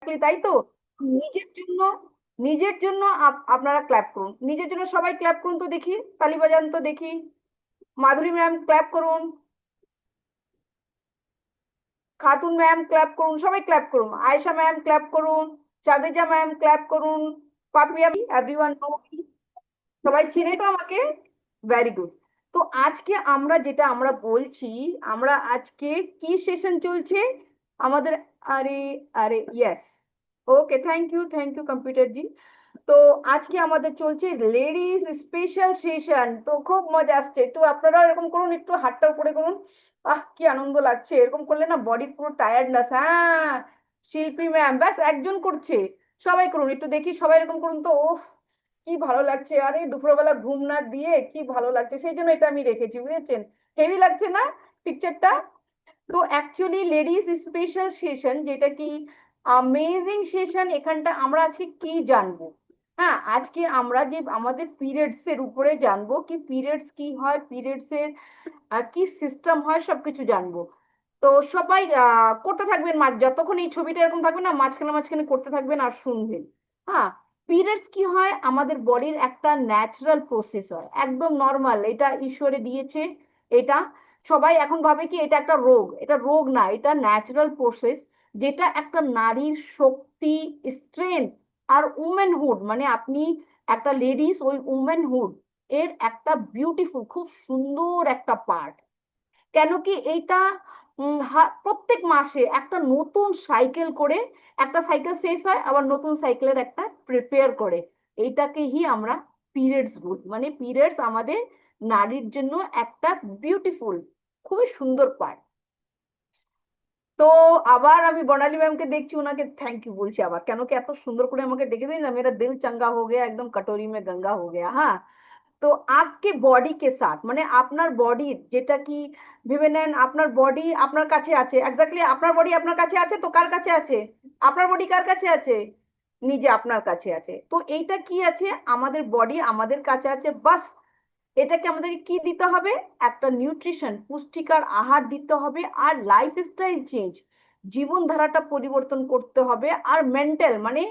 Exactly, তাই তো। নিজের জন্য, নিজের জন্য আপনারা ক্ল্যাপ করুন, নিজের জন্য সবাই ক্ল্যাপ করুন তো দেখি, তালি বাজান তো দেখি। মাধুরী ম্যাম ক্ল্যাপ করুন, খাতুন ম্যাম ক্ল্যাপ করুন, সবাই ক্ল্যাপ করুন, আয়েশা ম্যাম ক্ল্যাপ করুন, চাঁদেজা ম্যাম ক্ল্যাপ করুন, পাপিয়া, এভরিওয়ান নো, সবাই চিনে তো আমাকে। Very good. তো আজকে আমরা যেটা আমরা বলছি, আমরা আজকে কি সেশন চলছে আমাদের? আরে, আরে yes, okay, thank you computer ji. তো আজকে আমাদের চলছে লেডিস স্পেশাল সেশন, তো খুব মজা আসছে। একটু আপনারাও এরকম করুন, একটু হাতটা উপরে করুন। কি আনন্দ লাগছে, এরকম করলে না বডি পুরো টায়ার্ডনেস। হ্যাঁ, শিল্পী ম্যাম, ব্যাস একজন করছে, সবাই করুন একটু দেখি, সবাই এরকম করুন তো। ওফ, কি ভালো লাগছে, আরে দুপুরবেলা ঘুম না দিয়ে কি ভালো লাগছে, সেই জন্য এটা আমি রেখেছি, বুঝেছেন? হেভি লাগছে না পিকচারটা? তো অ্যাকচুয়ালি লেডিস স্পেশাল সেশন, যেটা কি অ্যামেজিং সেশন, এখানটা আমরা আজকে কি জানবো? হ্যাঁ, আজকে আমরা যে আমাদের পিরিয়ডস এর উপরে জানবো, কি পিরিয়ডস কি হয়, পিরিয়ডস এর কি সিস্টেম হয়, সবকিছু জানবো। তো সবাই করতে থাকবেন, যতক্ষণ এই ছবিটা এরকম থাকবে না, মাঝখানে মাঝখানে করতে থাকবেন আর শুনবেন। হ্যাঁ, পিরিয়ডস কি হয়, আমাদের বডির একটা ন্যাচারাল প্রসেস হয়, একদম নর্মাল, এটা ঈশ্বরে দিয়েছে। এটা সবাই এখন ভাবে কি এটা একটা রোগ, এটা রোগ না, এটা ন্যাচারাল প্রসেস, যেটা একটা নারীর শক্তি, স্ট্রেংথ আর উমেনহুড, মানে আপনি একটা লেডিস, ওই উমেনহুড এর একটা বিউটিফুল, খুব সুন্দর একটা পার্ট। কেন কি এইটা প্রত্যেক মাসে একটা নতুন সাইকেল করে, একটা সাইকেল শেষ হয় আবার নতুন সাইকেলের একটা প্রিপেয়ার করে, এইটাকেই আমরা পিরিয়ডস বলি। মানে পিরিয়ডস আমাদের নারীর জন্য একটা বিউটিফুল, খুবই সুন্দর পার্ট। তো আবার আমি বর্ণালী ম্যামকে দেখছি, ওনাকে থ্যাংক ইউ বলছি আবার, কেন কি এত সুন্দর করে আমাকে ডেকে দিন না, মেরা দিল চঙ্গা हो गया, একদম कटोरी में गंगा हो गया। হ্যাঁ, তো आपके বডি কে সাথ, মানে আপনার বডির যেটা কি, ভেবে নেন আপনার বডি আপনার কাছে আছে, এক্স্যাক্টলি আপনার বডি আপনার কাছে আছে, তো কার কাছে আছে? আপনার বডি কার কাছে আছে? নিজে আপনার কাছে আছে। তো এইটা কি আছে, আমাদের বডি আমাদের কাছে আছে, বাস এটাকে আমাদেরকে কি দিতে হবে? একটা নিউট্রিশন, পুষ্টিকর আহার দিতে হবে, আর লাইফস্টাইল চেঞ্জ, জীবনধারাটা পরিবর্তন করতে হবে, আর মেন্টাল মানে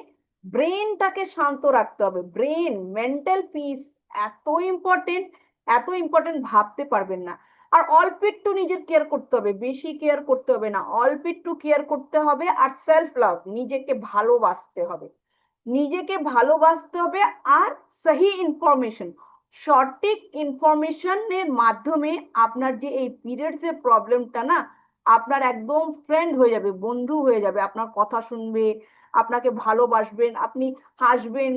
ব্রেনটাকে শান্ত রাখতে হবে। ব্রেন মেন্টাল পিস এত ইম্পর্টেন্ট, এত ইম্পর্টেন্ট ভাবতে পারবেন না। আর অল্প একটু নিজের কেয়ার করতে হবে, বেশি কেয়ার করতে হবে না, অল্প একটু কেয়ার করতে হবে। আর সেলফ লাভ, নিজেকে ভালোবাসতে হবে, নিজেকে ভালোবাসতে হবে। আর সহি ইনফরমেশন, সঠিক ইনফরমেশনের মাধ্যমে আপনার যে এই পিরিয়ডস এর প্রবলেমটা না, আপনার একদম ফ্রেন্ড হয়ে যাবে, বন্ধু হয়ে যাবে, আপনার কথা শুনবে, আপনাকে ভালোবাসবেন, আপনি হাসবেন,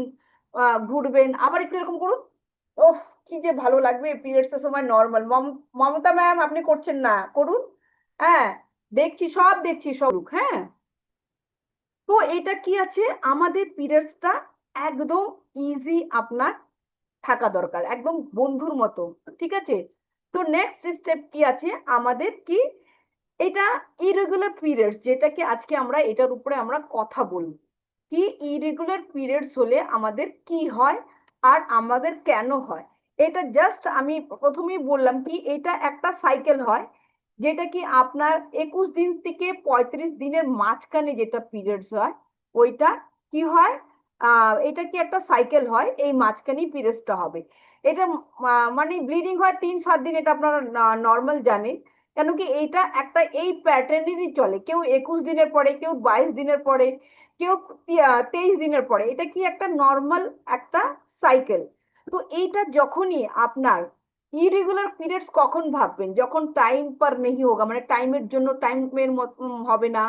ঘুরবেন। আবার একটু এরকম করুন, ওহ, কি যে ভালো লাগবে পিরিয়ডস এর সময় নর্মাল। মমতা ম্যাম আপনি করছেন না, করুন। হ্যাঁ, দেখছি, সব দেখছি, সব। হ্যাঁ, তো এটা কি আছে, আমাদের পিরিয়ডসটা একদম ইজি আপনার থাকা দরকার, একদম বন্ধুর মতো। ঠিক আছে, তো নেক্সট স্টেপ কি আছে আমাদের, কি এটা ইরেগুলার পিরিয়ডস, যেটা কি আজকে আমরা এটার উপরে আমরা কথা বলবো, কি ইরেগুলার পিরিয়ডস হলে আমাদের কি হয় আর আমাদের কেন হয়। এটা জাস্ট আমি প্রথমেই বললাম কি এটা একটা সাইকেল হয়, যেটা কি আপনার 21 দিন থেকে 35 দিনের মাঝখানে যেটা পিরিয়ডস হয়, ওইটা কি হয়, এটা কি একটা সাইকেল হয়, এই মাঝখানেই পিরিয়ডসটা হবে। এটা মানে ব্লিডিং হয় 3-7 দিন, এটা আপনারা নর্মাল জানেন। কেন কি এইটা একটা এই প্যাটার্নেরই চলে, কেউ 21 দিনের পরে, কেউ 22 দিনের পরে, কেউ 23 দিনের পরে, এটা কি একটা নর্মাল একটা সাইকেল। তো এইটা যখনই আপনার ইরেগুলার পিরিয়ডস, কখন ভাববেন, যখন টাইম পার নেই হোগা, মানে টাইমের জন্য টাইমের হবে না,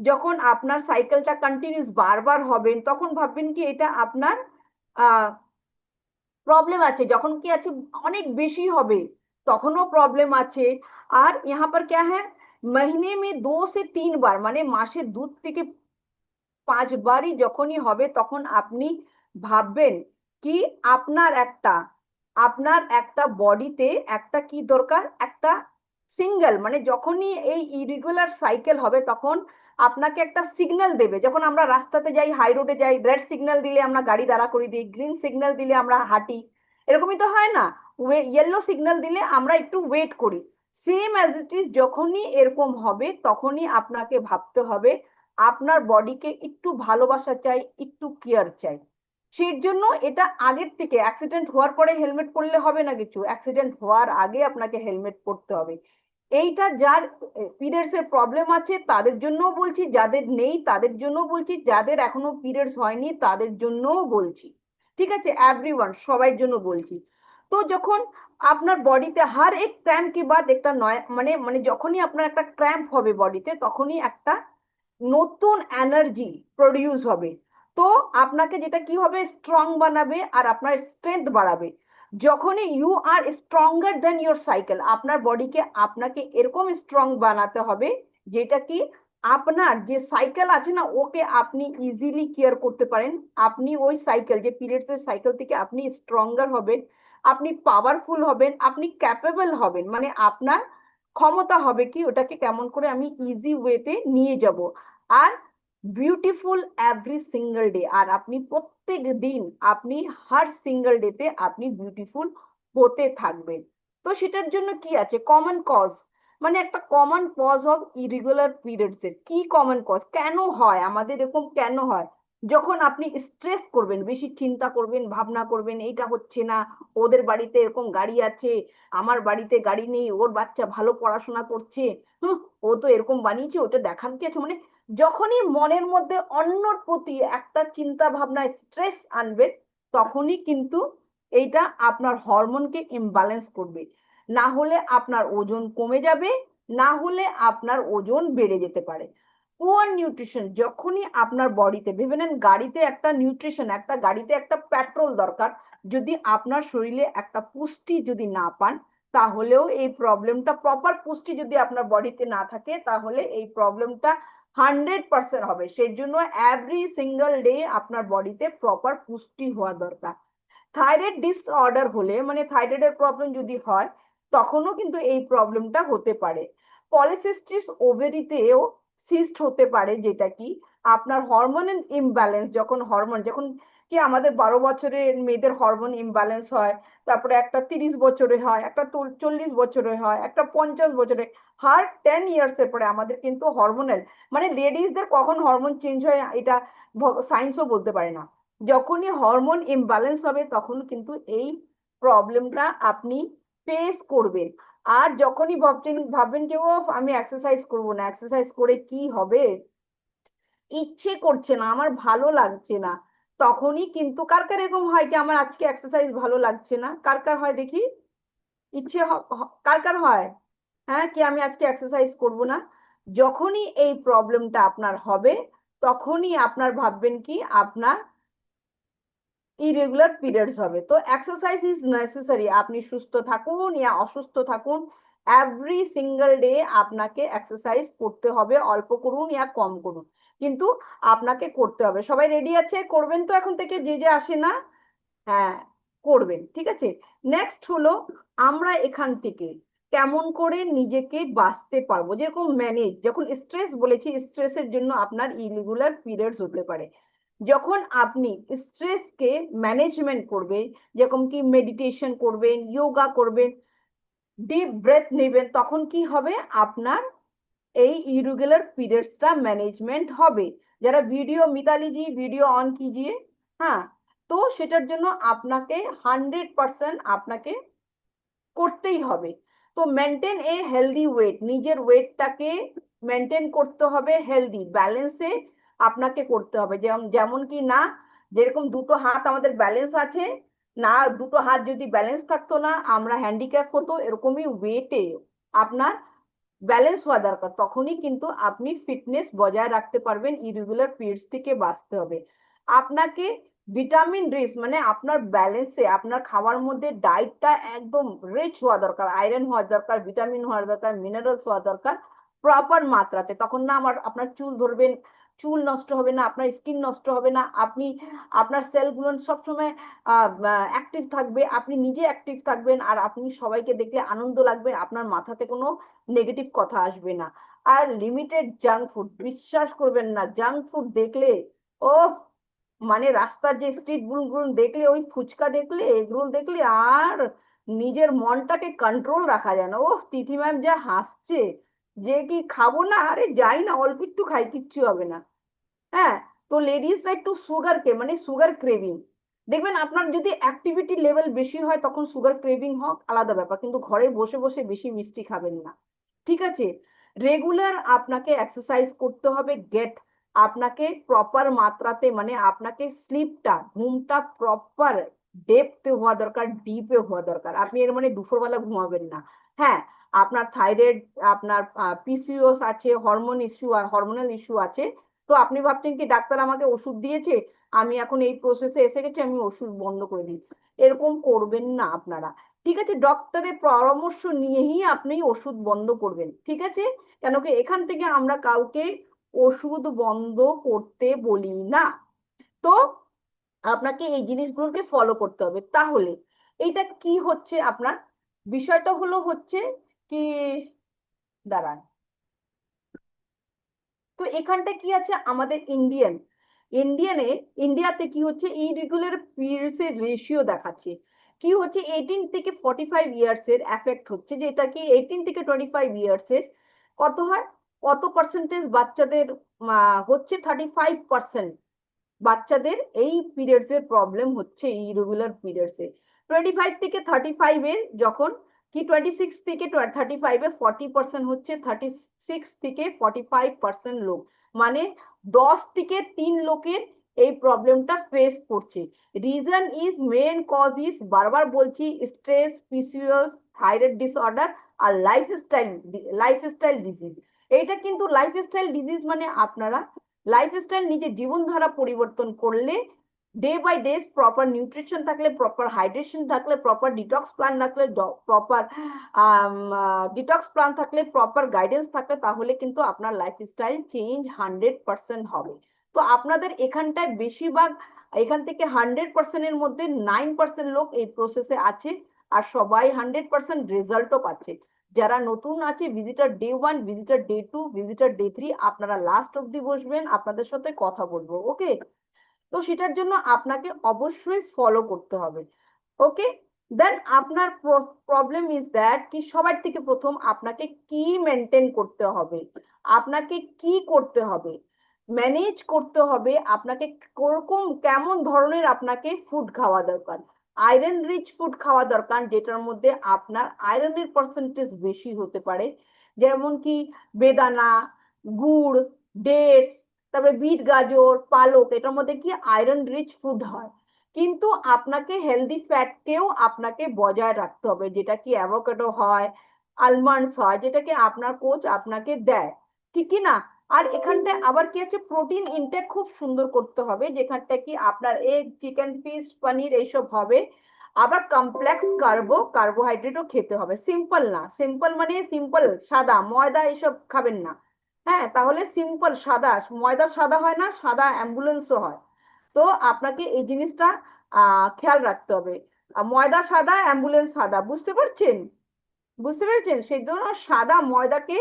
যখন আপনার সাইকেলটা কন্টিনিউস বারবার হবেন, তখন ভাববেন কি এটা আপনার আহ প্রবলেম আছে। যখন কি আছে অনেক বেশি হবে, তখনও প্রবলেম আছে। আর यहाँ पर क्या है, महीने में 2 से 3 बार, মানে মাসে 2 থেকে 5 বারই যখনই হবে, তখন আপনি ভাববেন কি আপনার একটা বডিতে একটা কি দরকার, একটা সিঙ্গেল, মানে যখনই এই ইরেগুলার সাইকেল হবে, তখন আপনাকে একটা সিগন্যাল দেবে। যখন আমরা রাস্তাতে যাই, হাই রোডে যাই, রেড সিগন্যাল দিলে আমরা গাড়ি দাঁড়া করে দিই, গ্রিন সিগন্যাল দিলে আমরা হাঁটি, এরকমই তো হয় না? ইয়েলো সিগন্যাল দিলে আমরা একটু ওয়েট করি। সেম অ্যাজ ইট ইজ, যখনই এরকম হবে তখনই আপনাকে ভাবতে হবে আপনার বডিকে একটু ভালোবাসা চাই, একটু কেয়ার চাই। সেই জন্য এটা আগের থেকে, অ্যাক্সিডেন্ট হওয়ার পরে হেলমেট পরলে হবে না, কিছু অ্যাক্সিডেন্ট হওয়ার আগে আপনাকে হেলমেট পরতে হবে। এইটা যার পিরিয়ডস এর প্রবলেম আছে তাদের জন্যও বলছি, যাদের নেই তাদের জন্যও বলছি, যাদের এখনো পিরিয়ডস হয়নি তাদের জন্যও বলছি। ঠিক আছে, এভরিওয়ান, সবার জন্য বলছি। তো যখন আপনার বডিতে হার এক ক্র্যাম্প কি বাদ একটা নয়, মানে মানে যখনই আপনার একটা ক্র্যাম্প হবে বডিতে, তখনই একটা নতুন এনার্জি প্রডিউস হবে। তো আপনাকে যেটা কি হবে, স্ট্রং বানাবে আর আপনার স্ট্রেংথ বাড়াবে। যখনই you are stronger then your cycle, আপনার বডিকে আপনাকে এরকম স্ট্রং বানাতে হবে যেটা কি আপনার যে সাইকেল আছে না ওকে আপনি ইজিলি কেয়ার করতে পারেন। আপনি ওই সাইকেল, যে পিরিয়ডস এর সাইকেল থেকে আপনি স্ট্রঙ্গার হবেন, আপনি পাওয়ারফুল হবেন, আপনি ক্যাপেবল হবেন, মানে আপনার ক্ষমতা হবে কি ওটাকে কেমন করে আমি ইজি ওয়েতে নিয়ে যাব। আর বিউটিফুল এভরি সিঙ্গেল ডে, আর আপনি প্রত্যেক দিন, আপনি হার সিঙ্গেল ডেতে আপনি বিউটিফুল হতে থাকবেন। তো সেটার জন্য কি আছে কমন কজ, মানে একটা common cause of irregular periods এর কি কমন কজ, কেন হয় আমাদের এরকম, কেন হয়? যখন আপনি স্ট্রেস করবেন, বেশি চিন্তা করবেন, ভাবনা করবেন, এইটা হচ্ছে না, ওদের বাড়িতে এরকম গাড়ি আছে, আমার বাড়িতে গাড়ি নেই, ওর বাচ্চা ভালো পড়াশোনা করছে, ও তো এরকম বানিয়েছে, ওটা দেখার কি আছে, মানে যখনই মনের মধ্যে অন্যর প্রতি একটা চিন্তা ভাবনা স্ট্রেস আনবে, তখনই কিন্তু এইটা আপনার হরমোনকে ইমব্যালেন্স করবে। না হলে আপনার ওজন কমে যাবে, না হলে আপনার ওজন বেড়ে যেতে পারে। পুয়ার নিউট্রিশন, যখনই আপনার বডিতে, ভেবে নেন গাড়িতে একটা নিউট্রিশন, একটা গাড়িতে একটা পেট্রোল দরকার, যদি আপনার শরীরে একটা পুষ্টি যদি না পান, তাহলেও এই প্রবলেমটা, প্রপার পুষ্টি যদি আপনার বডিতে না থাকে, তাহলে এই প্রবলেমটা 100% হবে। সেই জন্য এভরি সিঙ্গেল ডে আপনার বডিতে প্রপার পুষ্টি হওয়া দরকার। থাইরয়েড ডিসঅর্ডার হলে, মানে থাইরয়েডের প্রবলেম যদি হয়, তখনও কিন্তু এই প্রবলেমটা হতে পারে। পলিসিস্টিস ওভেরিতেও সিস্ট হতে পারে, যেটা কি আপনার হরমোনাল ইমব্যালেন্স, যখন হরমোন, যখন কি আমাদের 12 বছরের মেয়েদের হরমোন ইমব্যালেন্স হয়, তারপরে একটা 30 বছরে হয়, একটা 40 বছরে হয়, একটা 50 বছরে, হার 10 ইয়ার্স এর পরে আমাদের কিন্তু হরমোনাল, মানে লেডিসদের কখন হরমোন চেঞ্জ হয় এটা সায়েন্সও বলতে পারে না। যখনই হরমোন ইমব্যালেন্স হবে তখন কিন্তু এই প্রবলেমটা আপনি ফেস করবেন। আর যখনই ভাববেন যে ও আমি এক্সারসাইজ করবো না, এক্সারসাইজ করে কি হবে, ইচ্ছে করছে না, আমার ভালো লাগছে না, তখনই কিন্তু কার কার এরকম হয় কি আমার আজকে এক্সারসাইজ ভালো লাগছে না, কার কার হয় দেখি, ইচ্ছে কার কার হয়, হ্যাঁ, কি আমি আজকে এক্সারসাইজ করব না। যখনই এই প্রবলেমটা আপনার হবে, তখনই আপনার ভাববেন কি আপনার ইরেগুলার পিরিয়ডস হবে। তো এক্সারসাইজ ইজ নেসেসারি, আপনি সুস্থ থাকুন ইয়া অসুস্থ থাকুন, এভরি সিঙ্গেল ডে আপনাকে এক্সারসাইজ করতে হবে, অল্প করুন ইয়া কম করুন, কিন্তু আপনাকে করতে হবে। সবাই রেডি আছে, করবেন তো এখন থেকে, যে যে আসে না, হ্যাঁ করবেন, ঠিক আছে। নেক্সট হলো আমরা এখান থেকে কেমন করে নিজেকে বাঁচতে পারবো, যেরকম ম্যানেজ, যখন স্ট্রেস বলেছি, স্ট্রেসের জন্য আপনার ইরেগুলার পিরিয়ডস হতে পারে। যখন আপনি স্ট্রেসকে ম্যানেজমেন্ট করবেন, যেরকম কি মেডিটেশন করবেন, যোগা করবেন, ডিপ ব্রেথ নেবেন, তখন কি হবে আপনার এই ইরেগুলার পিरियड्सটা ম্যানেজমেন্ট হবে। যারা video, Mitali ji video on कीजिए, হ্যাঁ। তো সেটার জন্য আপনাকে 100% আপনাকে করতেই হবে। তো মেনটেন এ হেলদি ওয়েট, নিজের ওয়েটটাকে মেনটেন করতে হবে, হেলদি ব্যালেন্সে আপনাকে করতে হবে। যেমন যেমন কি না, যেরকম দুটো হাত আমাদের ব্যালেন্স আছে না, দুটো হাত যদি ব্যালেন্স থাকতো না আমরা হ্যান্ডিক্যাপ হতো, এরকমই ওয়েটে আপনার ব্যালেন্স হওয়া দরকার, তখনই কিন্তু আপনি ফিটনেস বজায় রাখতে পারবেন। ইরেগুলার পিরিয়ডস থেকে বাঁচতে হবে আপনাকে। ভিটামিন রিচ, মানে আপনার ব্যালেন্সে আপনার খাওয়ার মধ্যে ডায়েটটা একদম রিচ হওয়া দরকার, আয়রন হওয়া দরকার, ভিটামিন হওয়া দরকার, মিনারেলস হওয়া দরকার প্রপার মাত্রাতে, তখন না আপনার চুল ধরবেন, চুল নষ্ট হবে না, আপনার স্কিন নষ্ট হবে না, আপনি আপনার সেলগুলো সবসময় অ্যাক্টিভ থাকবে, আপনি নিজে অ্যাক্টিভ থাকবেন, আর আপনি সবাইকে দেখলে আনন্দ লাগবে, আপনার মাথাতে কোনো নেগেটিভ কথা আসবে না। আর লিমিটেড জাঙ্ক ফুড, বিশ্বাস করবেন না, জাঙ্ক ফুড দেখলে ও, মানে রাস্তার যে স্ট্রিট ফুডগুলো দেখলে, ওই ফুচকা দেখলে, এগরোল দেখলে, আর নিজের মনটাকে কন্ট্রোল রাখা যায় না। ও তিথি ম্যাম যা হাসছে, যে কি খাবো না, আরে যাই না, অল্প একটু খাই, কিচ্ছু হবে না। হ্যাঁ, তো লেডিসরা একটু সুগারকে মানে সুগার ক্রেভিং, দেখবেন আপনার যদি অ্যাক্টিভিটি লেভেল বেশি হয় তখন সুগার ক্রেভিং হোক আলাদা ব্যাপার, কিন্তু ঘরে বসে বসে বেশি মিষ্টি খাবেন না। ঠিক আছে, রেগুলার আপনাকে এক্সারসাইজ করতে হবে, আপনাকে প্রপার মাত্রাতে মানে আপনাকে স্লিপটা ঘুমটা প্রপার ডেপথে হওয়া দরকার, ডিপে হওয়া দরকার। আপনি এর মানে দুপুরবেলা ঘুমাবেন না। হ্যাঁ, আপনার থাইরয়েড, আপনার পিসিওএস আছে, হরমোনাল ইস্যু আছে, তো আপনি ভাবছেন কি ডাক্তার আমাকে ওষুধ দিয়েছে, আমি এখন এই প্রসেসে এসে গেছি, আমি ওষুধ বন্ধ করে দিই, এরকম করবেন না আপনারা। ঠিক আছে, ডক্টরের পরামর্শ নিয়েই আপনি ওষুধ বন্ধ করবেন। ঠিক আছে, কেন কি এখান থেকে আমরা কাউকে ওষুধ বন্ধ করতে বলি না। তো আপনাকে এই জিনিসগুলোকে ফলো করতে হবে। তাহলে এইটা কি হচ্ছে আপনার, বিষয়টা হলো হচ্ছে কি, দাঁড়ান, তো এখানটা কি আছে আমাদের ইন্ডিয়ানে, ইন্ডিয়াতে কি হচ্ছে ইরেগুলার পিরিয়ডস এর রেশিও দেখাচ্ছে। কি হচ্ছে 18 থেকে 45 ইয়ার্স এর এফেক্ট হচ্ছে, যে এটা কি 18 থেকে 25 ইয়ার্স এর কত হয়, কত পার্সেন্টেজ বাচ্চাদের হচ্ছে 35%। বাচ্চাদের এই পিরিয়ডস এর প্রবলেম হচ্ছে, ইরেগুলার পিরিয়ডস এ। 25 থেকে 35 এ যখন কি 26 থেকে 35 এ 40% হচ্ছে, 36 থেকে 45% লোক, মানে 10 থেকে 3 লোকের এই প্রবলেমটা ফেস করছে। Reason is, main cause is, বারবার বলছি, স্ট্রেস, পিসিওএস, থাইরয়েড ডিসঅর্ডার আর লাইফস্টাইল ডিজিজ। এইটা কিন্তু লাইফস্টাইল ডিজিজ মানে আপনারা লাইফস্টাইল নিজের জীবনধারা পরিবর্তন করলে, day by day proper nutrition থাকলে, প্রপার হাইড্রেশন থাকলে, প্রপার ডিটক্স প্ল্যান থাকলে, প্রপার ডিটক্স প্ল্যান থাকলে, প্রপার গাইডেন্স থাকলে, তাহলে কিন্তু আপনার লাইফস্টাইল চেঞ্জ 100% হবে। তো আপনাদের এখানটায় বেশিরভাগ, এখান থেকে 100%-এর মধ্যে 9% লোক এই প্রসেসে আছে, আর সবাই 100% রেজাল্টও পাচ্ছে। যারা নতুন আছে, visitor day 1, visitor day 2, visitor day 3, আপনারা লাস্ট অব্দি বসবেন, আপনাদের সাথে কথা বলবো। ওকে, তো সেটার জন্য আপনাকে অবশ্যই ফলো করতে হবে। ওকে, দেন আপনার প্রবলেম ইজ দ্যাট কি, সবার থেকে প্রথম আপনাকে কি মেনটেন করতে হবে, আপনাকে কি করতে হবে, ম্যানেজ করতে হবে আপনাকে, কোরকম কেমন ধরনের আপনাকে ফুড খাওয়া দরকার। আয়রন রিচ ফুড খাওয়া দরকার, যেটার মধ্যে আপনার আয়রনের পার্সেন্টেজ বেশি হতে পারে, যেমন কি বেদানা, গুড়, ডেটস, তারপরে বিট, গাজর, পালক, এটার মধ্যে কি আয়রন রিচ ফুড হয়। কিন্তু আপনাকে হেলদি ফ্যাটকেও আপনাকে বজায় রাখতে হবে, যেটা কি অ্যাভোকাডো হয়, আলমন্ডস হয়, যেটাকে আপনার কোচ আপনাকে দেয়। ঠিক কি না? আর এখানটায় আবার কি আছে, প্রোটিন ইনটেক খুব সুন্দর করতে হবে, যেখানটা কি আপনার এগ, চিকেন, ফিশ, পনির এইসব হবে। আবার কমপ্লেক্স কার্বোহাইড্রেটও খেতে হবে, সিম্পল না, সিম্পল মানে সিম্পল সাদা ময়দা এসব খাবেন না। হ্যাঁ, তাহলে সিম্পল সাদা, ময়দা সাদা হয় না, সাদা অ্যাম্বুলেন্সও হয়। তো আপনাকে এই জিনিসটা খেয়াল রাখতে হবে। ময়দা সাদা, অ্যাম্বুলেন্স সাদা, বুঝতে পারছেন? বুঝতে পেরেছেন, সেই জন্য সাদা ময়দাকে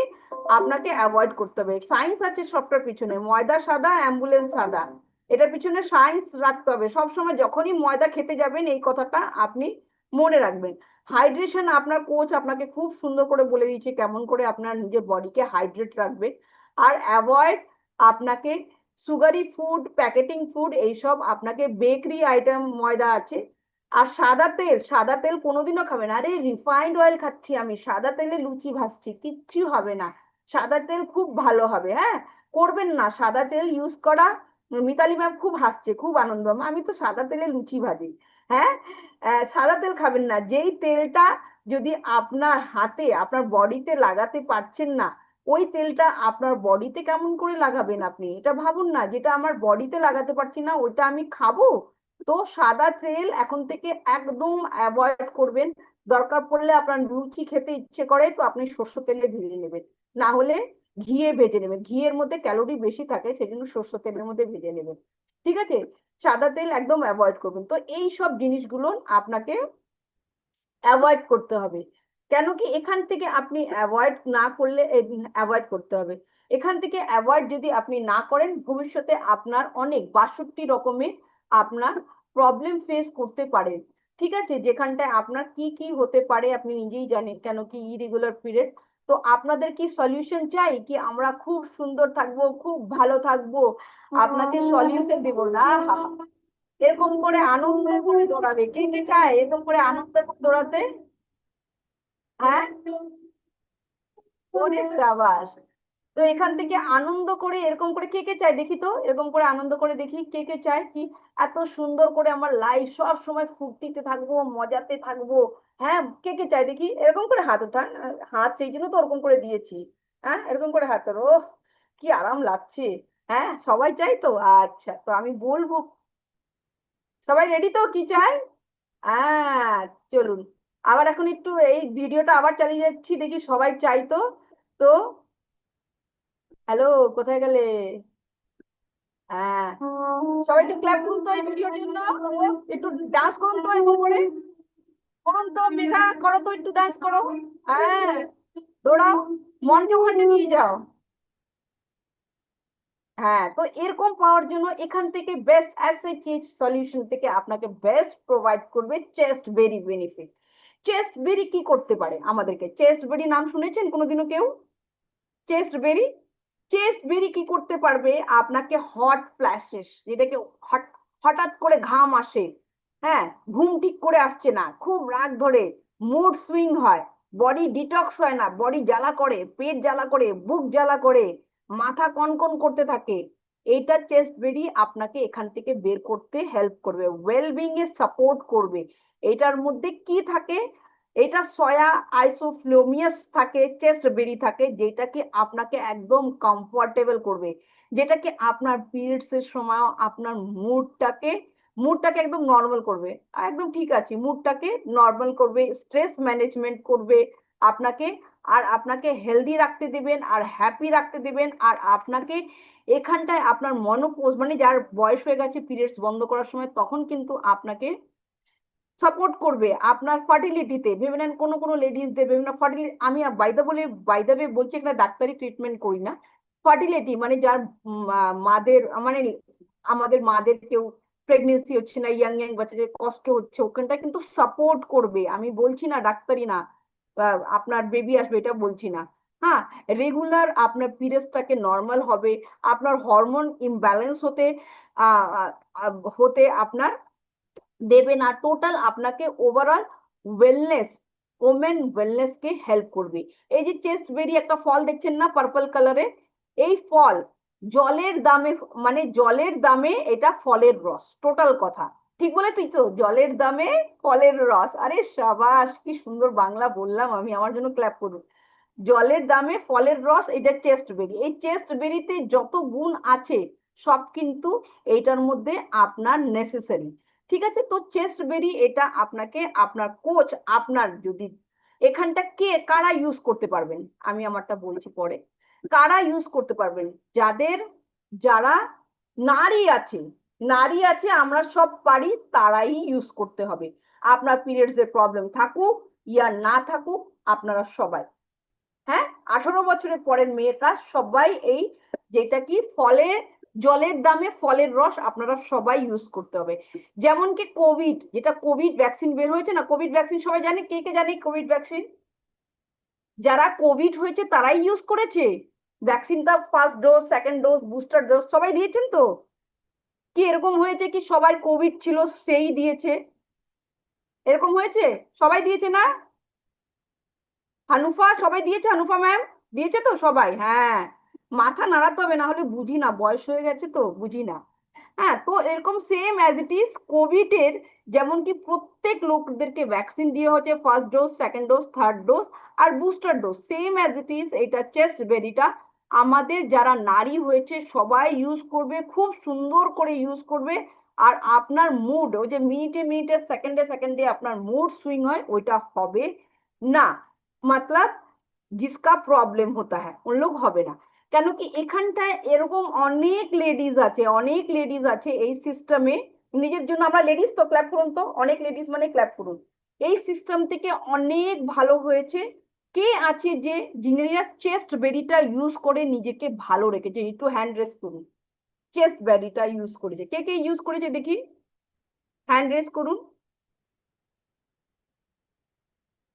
আপনাকে অ্যাভয়েড করতে হবে। সায়েন্স আছে সবটার পিছনে, ময়দা সাদা, অ্যাম্বুলেন্স সাদা, এটার পিছনে সায়েন্স রাখতে হবে। সবসময় যখনই ময়দা খেতে যাবেন এই কথাটা আপনি মনে রাখবেন। হাইড্রেশন আপনার কোচ আপনাকে খুব সুন্দর করে বলে দিয়েছে কেমন করে আপনার নিজের বডিকে হাইড্রেট রাখবে। আর অ্যাভয়েড আপনাকে সুগারি ফুড, প্যাকেটিং ফুড, এইসব আপনাকে বেকারি আইটেম, ময়দা আছে। আর সাদা তেল কোনোদিনও খাবে না। আরে রিফাইন্ড অয়েল খাচ্ছি আমি, সাদা তেলে লুচি ভাজছি, কিচ্ছু হবে না। সাদা তেল খুব ভালো হবে, হ্যাঁ, করবেন না সাদা তেল ইউজ করা। মিতালি ম্যাম খুব হাসছে, খুব আনন্দ, আমি তো সাদা তেলে লুচি ভাজি। হ্যাঁ, সাদা তেল খাবেন না। যেই তেলটা যদি আপনার হাতে, আপনার বডিতে লাগাতে পারছেন না, ওই তেলটা আপনার বডিতে কেমন করে লাগাবেন আপনি, এটা ভাবুন না। যেটা আমার বডিতে লাগাতে পারছি না ওইটা আমি খাবো? তো সাদা তেল এখন থেকে একদম অ্যাভয়েড করবেন। দরকার পড়লে আপনার লুচি খেতে ইচ্ছে করে তো আপনি সর্ষে তেলে ভেজে নেবেন, না হলে ঘিয়ে ভেজে নেবেন, ঘিয়ের মধ্যে ক্যালোরি বেশি থাকে, সেজন্য সর্ষে তেলের মধ্যে ভেজে নেবেন। ঠিক আছে, সাদা তেল একদম অ্যাভয়েড করবেন। তো এই সব জিনিসগুলো আপনাকে অ্যাভয়েড করতে হবে। কেন কি এখান থেকে আপনি অ্যাভয়েড না করলে, অ্যাভয়েড করতে হবে। এখান থেকে অ্যাভয়েড যদি আপনি না করেন, ভবিষ্যতে আপনার অনেক 62 রকমের আপনার প্রবলেম ফেস করতে পারেন। ঠিক আছে, যেখানটায় আপনার কি কি হতে পারে আপনি নিজেই জানেন, কেন কি ইরেগুলার পিরিয়ড। তো আপনাদের কি সলিউশন চাই কি আমরা খুব সুন্দর থাকবো, খুব ভালো থাকবো, আপনাকে সলিউশন দেবো না? এরকম করে আনন্দ করে দৌড়াবে, কে কে চায় এরকম করে আনন্দ করে দৌড়াতে? হ্যাঁ, ওরে সাবাস। তো এখান থেকে আনন্দ করে এরকম করে কে কে চায় দেখি তো, এরকম করে আনন্দ করে দেখি কে কে চায় কি এত সুন্দর করে আমার লাইফ সব সময় ফুর্তিতে থাকবো, মজাতে থাকবো। হ্যাঁ, কে কে চায় দেখি, এরকম করে হাত উঠান। হাত সেই জন্য তো ওরকম করে দিয়েছি। হ্যাঁ, এরকম করে হাত তোলো। ওহ, কি আরাম লাগছে। হ্যাঁ, সবাই চাই তো? আচ্ছা, তো আমি বলবো। সবাই রেডি তো, কি চাই? হ্যাঁ, চলুন। আবার এখন একটু এই ভিডিওটা আবার চালিয়ে যাচ্ছি, দেখি সবাই চাই তো। তো হ্যালো, কোথায় গেলে? হ্যাঁ, সবাই একটু ক্ল্যাপ করুন তো এই ভিডিওর জন্য। একটু ডান্স করুন তো এরকম করে। করুন তো মেঘা, করো তো একটু ডান্স করো। হ্যাঁ, দৌড়াও, মনকে ওখানে নিয়ে যাও। হ্যাঁ, তো এরকম পাওয়ার জন্য এখান থেকে বেস্ট এসএইচএইচ সলিউশন থেকে আপনাকে বেস্ট প্রোভাইড করবে চেস্ট বেরি বেনিফিট। চেস্ট বেরি কি করতে পারে আমাদেরকে? চেস্ট বেরি নাম শুনেছেন কোনোদিনও কেউ? চেস্ট বেরি, চেস্ট বেরি কি করতে পারবে আপনাকে? হট ফ্ল্যাশেস, যেটাকে হঠাৎ করে ঘাম আসে, হ্যাঁ, ঘুম ঠিক করে আসছে না, খুব রাগ ধরে, মুড সুইং হয়, বডি ডিটক্স হয় না, বডি জ্বালা করে, পেট জ্বালা করে, বুক জ্বালা করে, মাথা কনকন করতে থাকে, এইটা চেস্ট বেরি আপনাকে এখান থেকে বের করতে হেল্প করবে, ওয়েলবিং এ সাপোর্ট করবে। এটার মধ্যে কি থাকে? এটা সয়া আইসোফ্লোমিয়াস থাকে, চেস্ট বেরি থাকে, যেটা কি আপনাকে একদম কমফোর্টেবল করবে, যেটা কি আপনার পিরিয়ডস এর সময় আপনার মুডটাকে একদম নর্মাল করবে। একদম ঠিক আছে, মুডটাকে নর্মাল করবে, স্ট্রেস ম্যানেজমেন্ট করবে আপনাকে, আর আপনাকে হেলদি রাখতে দিবেন, আর হ্যাপি রাখতে দিবেন, আর আপনাকে এখানটায় আপনার মনোপোজ মানে যার বয়স হয়ে গেছে পিরিয়ডস বন্ধ করার সময়, তখন কিন্তু আপনাকে সাপোর্ট করবে আপনার ফার্টিলিটিতে। ভেবে নেন কোনো কোনো লেডিসদের বিভিন্ন ফার্টিলিটি, আমি বাইদা বলছি, একটা ডাক্তারি ট্রিটমেন্ট করি না। ফার্টিলিটি মানে যার মাদের মানে আমাদের মাদের কেউ প্রেগনেন্সি হচ্ছে না, ইয়াং ইয়াং বাচ্চাদের কষ্ট হচ্ছে, ওখানটা কিন্তু সাপোর্ট করবে। আমি বলছি না ডাক্তারি না, আপনার বেবি আসবে এটা বলছি না। হ্যাঁ, রেগুলার আপনার পিরিয়ডসটাকে নর্মাল হবে, আপনার হরমোন ইমব্যালেন্স হতে আপনার দেবে না, টোটাল আপনাকে ওভারঅল ওয়েলনেস, ওমেন ওয়েলনেস কে হেল্প করবে। এই যে চেস্ট বেরি একটা ফল দেখছেন না পার্পল কালারে, এই ফল জলের দামে, মানে জলের দামে এটা ফলের রস, টোটাল কথা ঠিক বলে তুই তো, জলের দামে ফলের রস। আরে সাবাস, কি সুন্দর বাংলা বললাম আমি, আমার জন্য ক্ল্যাপ করুন। জলের দামে ফলের রস, এটা চেস্ট বেরি। এই চেস্ট বেরিতে যত গুণ আছে সব কিন্তু এইটার মধ্যে আপনার নেসেসারি। ঠিক আছে, তো চেস্ট বেরি এটা আপনাকে আপনার কোচ, আপনার যদি এখানটা কে কারা ইউজ করতে পারবেন, আমি আমারটা বলছি পরে। কারা ইউজ করতে পারবেন? যারা নারী আছে, নারী আছে, আমরা সব পারি, তারাই ইউজ করতে হবে। আপনার পিরিয়ডস এর প্রবলেম থাকুক ইয়া না থাকুক, আপনারা সবাই, হ্যাঁ, 18 বছরের পরের মেয়েটা সবাই এই, যেটা কি ফলের, জলের দামে ফলের রস, আপনারা সবাই ইউজ করতে হবে। যেমন কি কোভিড, যেটা কোভিড ভ্যাকসিন বের হয়েছে না, কোভিড ভ্যাকসিন সবাই জানে, কে কে জানে কোভিড ভ্যাকসিন? যারা কোভিড হয়েছে তারাই ইউজ করেছে ভ্যাকসিনটা, first dose, second dose, booster dose সবাই দিয়েছেন তো? কি এরকম হয়েছে কি সবাই কোভিড ছিল সেই দিয়েছে? এরকম হয়েছে? সবাই দিয়েছে না? হানুফা সবাই দিয়েছে, হানুফা ম্যাম দিয়েছে তো সবাই? হ্যাঁ, মাথা নাড়াতে হবে, না হলে বুঝি না, বয়স হয়ে গেছে তো বুঝি না। হ্যাঁ, তো এরকম same as it is COVID এর, যেমন কি প্রত্যেক লোকদেরকে ভ্যাকসিন দিয়ে হচ্ছে, first dose, second dose, third dose, আর booster dose, same as it is এটা চেস্ট বেরিটা আমাদের যারা নারী হয়েছে সবাই ইউজ করবে, খুব সুন্দর করে ইউজ করবে। আর আপনার মুড, ওই যে মিনিটে মিনিটে, সেকেন্ডে সেকেন্ডে আপনার মুড সুইং হয়, ওইটা হবে না। मतलब जिसका প্রবলেম হতা হ্যায় উন লোক হবে না। কেন কি এখানটায় এরকম অনেক লেডিজ আছে, অনেক লেডিজ আছে এই সিস্টেমে। নিজের জন্য আমরা লেডিস তো, ক্ল্যাপ করুন তো, অনেক লেডিস মানে ক্ল্যাপ করুন। এই সিস্টেম থেকে অনেক ভালো হয়েছে। কে আছে যে যিনিরা চেস্ট বেরিটা ইউজ করে নিজেকে ভালো রেখেছে, একটু হ্যান্ড রেস করুন। চেস্ট বেরিটা ইউজ করেছে, কে কে ইউজ করেছে দেখি, হ্যান্ড রেস করুন,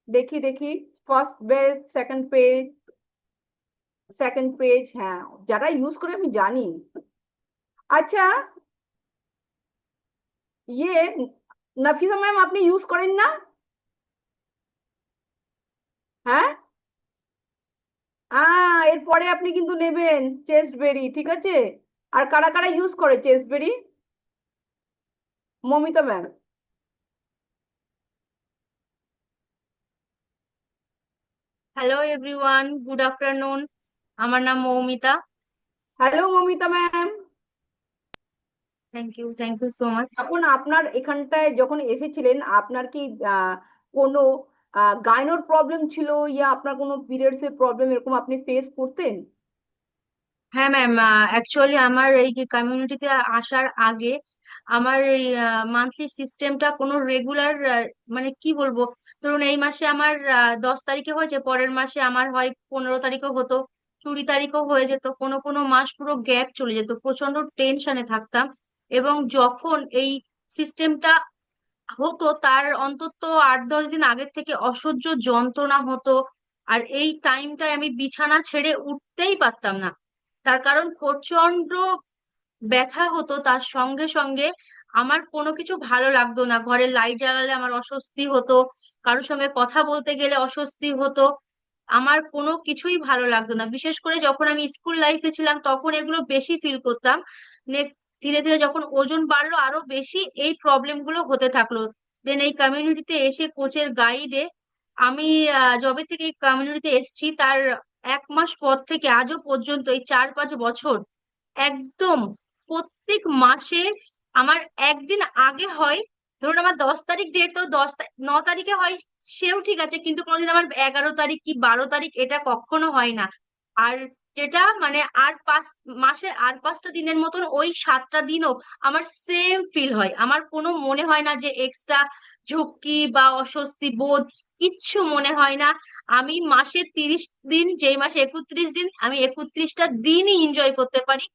দেখি দেখি। First page, second page, second page, হ্যাঁ, যারা ইউজ করে আমি জানি। আচ্ছা, ইয়ে নাফিসা ম্যাম, আপনি ইউজ করেন না? হ্যাঁ, এরপরে আপনি কিন্তু নেবেন চেস্টবেরি, ঠিক আছে? আর কারা কারা ইউজ করে chasteberry? Momita ma'am. Hello everyone, good afternoon. আমার নাম Moumita. Hello Momita ma'am. Thank you so much. এখন আপনার এখানটায় যখন এসেছিলেন, আপনার কি কোনো গাইনোর প্রবলেম ছিল, ইয়া আপনার কোনো পিরিয়ডস এর প্রবলেম এরকম আপনি ফেস করতেন? হ্যাঁ ম্যাম, অ্যাকচুয়ালি আমার এই কমিউনিটিতে আসার আগে আমার এই মান্থলি সিস্টেমটা কোনো রেগুলার, মানে কি বলবো, ধরুন এই মাসে আমার 10 তারিখে হয়েছে, পরের মাসে আমার হয় 15 তারিখও হতো, 20 তারিখও হয়ে যেত, কোনো কোনো মাস পুরো গ্যাপ চলে যেত, প্রচন্ড টেনশনে থাকতাম। এবং যখন এই সিস্টেমটা হতো তার অন্তত 8-10 দিন আগের থেকে অসহ্য যন্ত্রণা হতো। আর এই টাইমটায় আমি বিছানা ছেড়ে উঠতেই পারতাম না, তার কারণ প্রচন্ড ব্যথা হতো। তার সঙ্গে সঙ্গে আমার কোনো কিছু ভালো লাগতো না, ঘরে লাইট জ্বালালে আমার অস্বস্তি হতো, কারোর সঙ্গে কথা বলতে গেলে অস্বস্তি হতো, আমার কোনো কিছুই ভালো লাগতো না। বিশেষ করে যখন আমি স্কুল লাইফে ছিলাম তখন এগুলো বেশি ফিল করতাম। ধীরে ধীরে যখন ওজন বাড়লো আরো বেশি এই প্রবলেম গুলো হতে থাকলো। দেন এই কমিউনিটিতে এসে কোচের গাইডে আমি যবে থেকে এই কমিউনিটিতে এসেছি তার 1 মাস পর থেকে আজও পর্যন্ত এই 4-5 বছর একদম প্রত্যেক মাসে আমার একদিন আগে হয়। ধরুন আমার 10 তারিখ ডেট, তো 9 তারিখে হয়, সেও ঠিক আছে, কিন্তু কোনোদিন আমার 11 তারিখ কি 12 তারিখ এটা কখনো হয় না। আর যেটা মানে আর 5 মাসের আর 5টা দিনের মতন ওই 7টা দিনও আমার সেম ফিল হয়, আমার কোনো মনে হয় না যে এক্সট্রা ঝুঁকি বা অস্বস্তি বোধ, কিচ্ছু মনে হয় না। আমি মাসে 30 দিন, যেই মাসে 31 দিন, আমি 31টা দিনই এনজয় করতে পারি,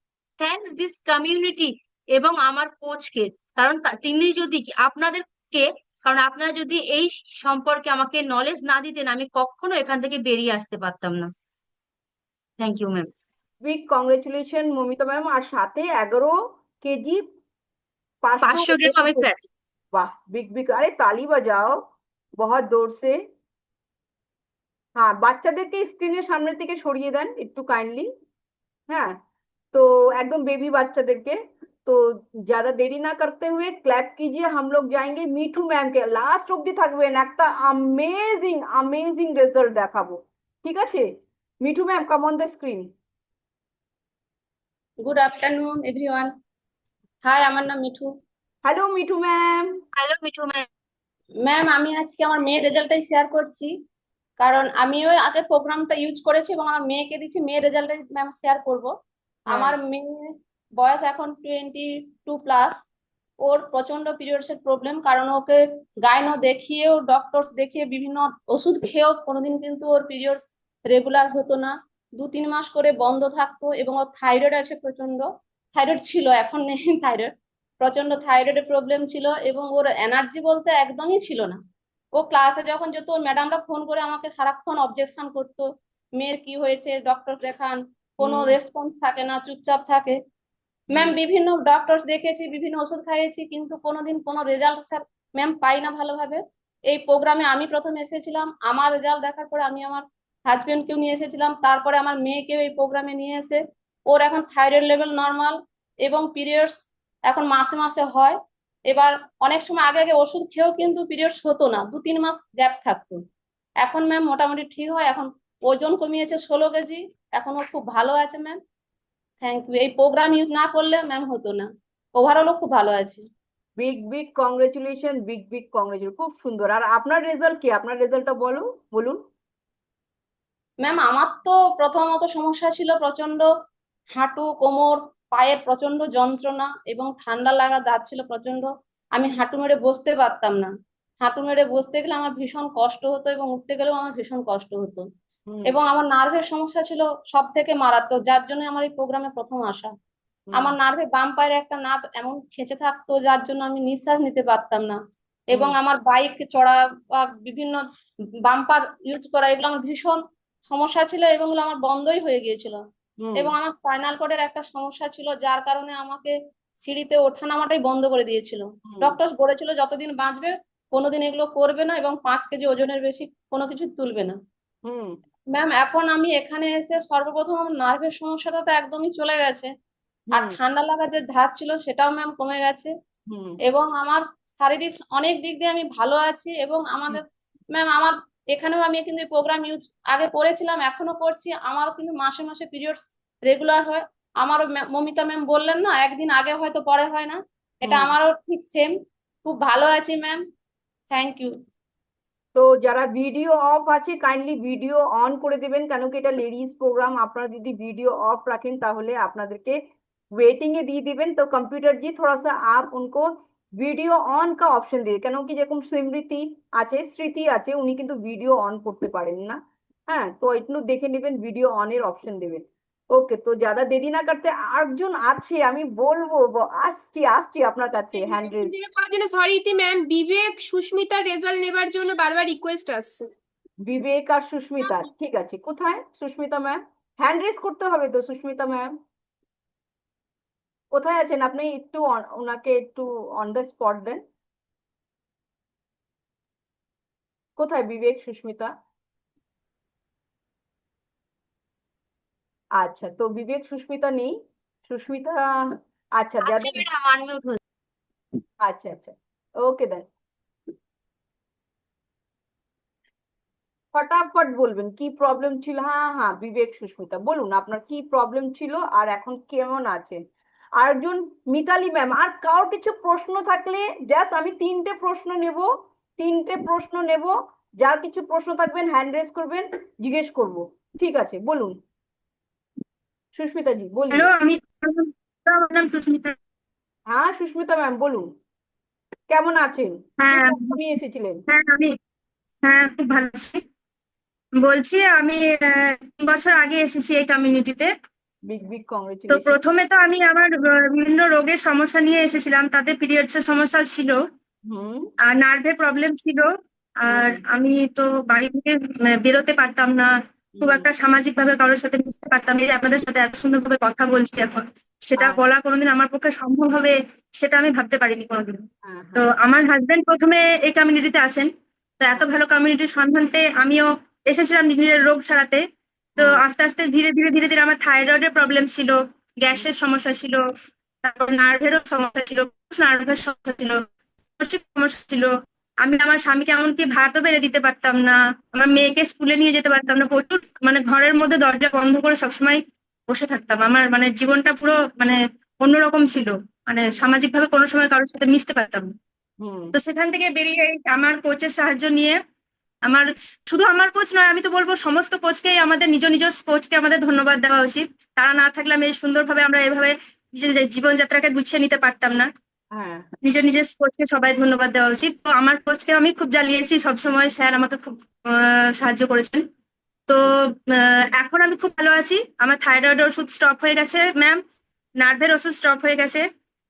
থ্যাঙ্কস দিস কমিউনিটি এবং আমার কোচকে। কারণ তিনি যদি আপনাদেরকে, কারণ আপনারা যদি এই সম্পর্কে আমাকে নলেজ না দিতেন আমি কখনো এখান থেকে বেরিয়ে আসতে পারতাম না। Thank you ma'am. Big congratulation Momita ma'am, আর সাথে 11 কেজি 500 500 গ্রাম ওজন আমি ফ্যাট। করছে। वाह, बिग बिग, अरे ताली बजाओ बहुत जोर से। হ্যাঁ, বাচ্চাদেরকে স্ক্রিনের সামনে থেকে সরিয়ে দেন একটু কাইন্ডলি। হ্যাঁ, तो एकदम बेबी বাচ্চাদেরকে। तो ज्यादा देरी ना करते हुए क्लैप कीजिए, हम लोग जाएंगे মিঠু ম্যাম কে, লাস্ট অব্দি থাকবেন, একটা अमेजिंग अमेजिंग রেজাল্ট দেখাবো, ঠিক আছে? Mithu ma'am, come on the screen. Good afternoon everyone. Hi, আমার নাম Mithu. Hello Mithu ma'am. Hello Mithu ma'am. Ma'am, আমি আজকে আমার মেয়ের রেজাল্টটাই শেয়ার করছি, কারণ আমিও আগে প্রোগ্রামটা ইউজ করেছি এবং আমার মেয়েকে দিচ্ছি, মেয়ের রেজাল্টটাই ম্যাম শেয়ার করব। হ্যাঁ। আমার মেয়ে বয়স এখন 22+। ওর প্রচন্ড পিরিয়ডস এর প্রবলেম, কারণ ওকে গাইনো দেখিয়েও, ডক্টরস দেখিয়ে, বিভিন্ন ওষুধ খেয়েও কোনোদিন কিন্তু ওর পিরিয়ডস রেগুলার হতো না। 2-3 মাস করে বন্ধ থাকতো এবং ওর থাইরয়েড আছে প্রচন্ড। থাইরয়েড ছিল, এখন নেই থাইরয়েড। প্রচন্ড থাইরয়েডের প্রবলেম ছিল এবং ওর এনার্জি বলতে একদমই ছিল না। ও ক্লাসে যখন যেত ওর ম্যাডামরা ফোন করে আমাকে সারাক্ষণ অবজেকশন করতো, মেয়ের কি হয়েছে, ডক্টর দেখান। কোনো হুম। রেসপন্স থাকে না, চুপচাপ থাকে। হুম। ম্যাম, বিভিন্ন ডক্টরস দেখেছি, বিভিন্ন ওষুধ খাইয়েছি, কিন্তু কোনোদিন কোনো রেজাল্ট স্যার ম্যাম পাই না ভালোভাবে। এই প্রোগ্রামে আমি প্রথম এসেছিলাম, আমার রেজাল্ট দেখার পরে আমি আমার হাজবেন্ডকেও নিয়ে এসেছিলাম, তারপরে আমার মেয়েকেও এই প্রোগ্রামে নিয়ে এসে ওর এখন থাইরয়েড লেভেল নর্মাল এবং পিরিয়ডস এখন মাসে মাসে হয়। এবার অনেক সময় আগে আগে ওষুধ খেয়েও কিন্তু পিরিয়ডস হতো না, 2-3 মাস গ্যাপ থাকতো। এখন ম্যাম মোটামুটি ঠিক হয়, এখন ওজন কমিয়েছে 16 কেজি। এখন ও খুব ভালো আছে ম্যাম। Thank you. এই প্রোগ্রাম ইউজ না করলে ম্যাম হতো না। ওভারঅলও খুব ভালো আছে। Big big congratulation, big big congratulation, খুব সুন্দর। আর আপনার রেজাল্ট কি? আপনার রেজাল্টটা বলো, বলুন। ম্যাম, আমার তো প্রথমত সমস্যা ছিল প্রচন্ড, হাঁটু, কোমর, পায়ের প্রচন্ড যন্ত্রণা এবং ঠান্ডা লাগা যাচ্ছিল প্রচন্ড। আমি হাঁটু মেরে বসতে পারতাম না। হাঁটু মেরে বসতে গেলে আমার ভীষণ কষ্ট হতো এবং উঠতে গেলেও আমার ভীষণ কষ্ট হতো। হুম। এবং আমার নার্ভের সমস্যা ছিল সব থেকে মারাত্মক, যার জন্য আমার এই প্রোগ্রামে প্রথম আসা। হুম। আমার নার্ভে বাম পায়ের একটা নার্ভ এমন খেঁচে থাকতো, যার জন্য আমি নিঃশ্বাস নিতে পারতাম না। এবং হুম। আমার বাইক চড়া বা বিভিন্ন বাম্পার ইউজ করা, এগুলো আমার ভীষণ সমস্যা ছিল এবং ওগুলো আমার বন্ধই হয়ে গিয়েছিল। হুম এবং আমার স্পাইনাল কর্ডের একটা সমস্যা ছিল, যার কারণে আমাকে সিঁড়িতে ওঠা নামাটাই বন্ধ করে দিয়েছিল। হুম ডক্টর বলেছিল যতদিন বাঁচবে কোনোদিন এগুলো করবে না এবং 5 কেজি ওজনের বেশি কোনো কিছু তুলবে না। হুম ম্যাম এখন আমি এখানে এসে সর্বপ্রথম আমার নার্ভের সমস্যাটা তো একদমই চলে গেছে, আর হুম ঠান্ডা লাগার যে ধাত ছিল সেটাও ম্যাম কমে গেছে। হুম এবং আমার শারীরিক অনেক দিক দিয়ে আমি ভালো আছি। এবং হুম আমাদের ম্যাম আমার এখানেও আমি কিন্তু প্রোগ্রাম ইউজ আগে করেছিলাম, এখনো করছি, আমারও কিন্তু মাসে মাসে পিরিয়ডস রেগুলার হয়। আমারও মমিতা ম্যাম বললেন না, একদিন আগে হয়তো পরে হয় না, এটা হুম। আমারও ঠিক সেম। খুব ভালো আছি ম্যাম, থ্যাংক ইউ। তো যারা ভিডিও অফ আছে কাইন্ডলি ভিডিও অন করে দেবেন, কেন কি এটা লেডিস প্রোগ্রাম। আপনারা যদি ভিডিও ऑफ रखें তাহলে আপনাদেরকে वेटिंग এ দিয়ে দিবেন। তো कंप्यूटर जी थोड़ा सा आप उनको ভিডিও অন का অপশন দিয়ে, কেন কি যেরকম স্মৃতি আছে স্মৃতি আছে উনি কিন্তু ভিডিও অন করতে পারেন না। হ্যাঁ, তো একটু দেখে নেবেন ভিডিও অনের অপশন দেবেন। ওকে, তো যারা দেরি না করতে আরেকজন আছে আমি বলবো আসছি আসছি আপনার কাছে হ্যান্ড রেজ। করার জন্য সরি ইতি ম্যাম, বিবেক সুস্মিতার রেজাল্ট নেবার জন্য বারবার রিকোয়েস্ট আসছে। বিবেক আর সুস্মিতা, ঠিক আছে। কোথায় সুস্মিতা ম্যাম? হ্যান্ড রেজ করতে হবে তো সুস্মিতা ম্যাম। কোথায় আছেন আপনি? একটু ওনাকে একটু অন দ্য স্পট দেন। কোথায় বিবেক সুস্মিতা? আচ্ছা, তো বিবেক সুস্মিতা নেই। সুস্মিতা, আচ্ছা আছে যাদের, ম্যাডাম, আনমিউট হয়ে। আচ্ছা আচ্ছা, ওকে দেন। ফটাফট বলবেন কি প্রবলেম ছিল। হ্যাঁ হ্যাঁ, বিবেক সুস্মিতা বলুন আপনার কি প্রবলেম ছিল আর এখন কেমন আছেন। আরেকজন মিতালি ম্যাম, আর কারোর কিছু প্রশ্ন থাকলে জাস্ট আমি তিনটে প্রশ্ন নেব, তিনটে প্রশ্ন নেব। যার কিছু প্রশ্ন থাকবেন হ্যান্ড রেজ করবেন, জিজ্ঞেস করব। ঠিক আছে বলুন সুস্মিতা জি, হ্যালো, বলিए। আমি আমার নাম সুস্মিতা। হ্যাঁ সুস্মিতা ম্যাম বলুন, কেমন আছেন, কি হ্যাঁ, প্রশ্ন নিয়ে এসেছিলেন? হ্যাঁ আমি, হ্যাঁ খুব ভালো আছি। বলছি আমি 3 বছর আগে এসেছি এই কমিউনিটিতে। বিগ বিগ তো কংগ্রেচুলেশন। প্রথমে তো আমি আমার বিভিন্ন রোগের সমস্যা নিয়ে এসেছিলাম, তাতে পিরিয়ডস এর সমস্যা ছিল হুম আর নার্ভের প্রবলেম ছিল। আর হুম আমি তো বাড়ি থেকে বেরোতে পারতাম না, খুব হুম। একটা সামাজিক ভাবে কারোর সাথে মিশতে পারতাম না। এই যে আপনাদের সাথে এত সুন্দর ভাবে কথা বলছি এখন, সেটা হ্যাঁ বলা কোনোদিন আমার পক্ষে সম্ভব হবে সেটা আমি ভাবতে পারিনি কোনোদিন। হ্যাঁ তো হ্যাঁ আমার হাজবেন্ড প্রথমে এই কমিউনিটিতে আসেন, তো এত ভালো কমিউনিটির সন্ধান পেয়ে আমিও এসেছিলাম নিজের রোগ সারাতে। তো হুম আস্তে আস্তে ধীরে ধীরে ধীরে ধীরে আমার থাইরয়েডের প্রবলেম ছিল, হুম গ্যাসের সমস্যা ছিল, তারপর নার্ভেরও সমস্যা ছিল, নার্ভের সমস্যা ছিল, মানসিক সমস্যা ছিল। আমি আমার স্বামীকে এমনকি ভাতও বেড়ে দিতে পারতাম না, আমার মেয়েকে স্কুলে নিয়ে যেতে পারতাম না, প্রচুর মানে ঘরের মধ্যে দরজা বন্ধ করে সবসময় বসে থাকতাম। আমার মানে জীবনটা পুরো মানে অন্যরকম ছিল, মানে সামাজিক ভাবে কোনো সময় কারোর সাথে মিশতে পারতাম না। হুম তো সেখান থেকে বেরিয়ে এই আমার কোচের সাহায্য নিয়ে, আমার শুধু আমার কোচ নয়, আমি তো বলবো সমস্ত কোচকেই, আমাদের নিজ নিজ কোচকে আমাদের ধন্যবাদ দেওয়া উচিত। তারা না থাকলে আমি এই সুন্দরভাবে আমরা এভাবে নিজের জীবনযাত্রাকে গুছিয়ে নিতে পারতাম না। হ্যাঁ নিজের নিজের কোচকে সবাই ধন্যবাদ দেওয়া উচিত। তো আমার কোচকে আমি খুব জ্বালিয়েছি সবসময়, স্যার আমাকে খুব সাহায্য করেছেন। তো এখন আমি খুব ভালো আছি। আমার থাইরয়েড ওষুধ স্টপ হয়ে গেছে ম্যাম, নার্ভের ওষুধ স্টপ হয়ে গেছে,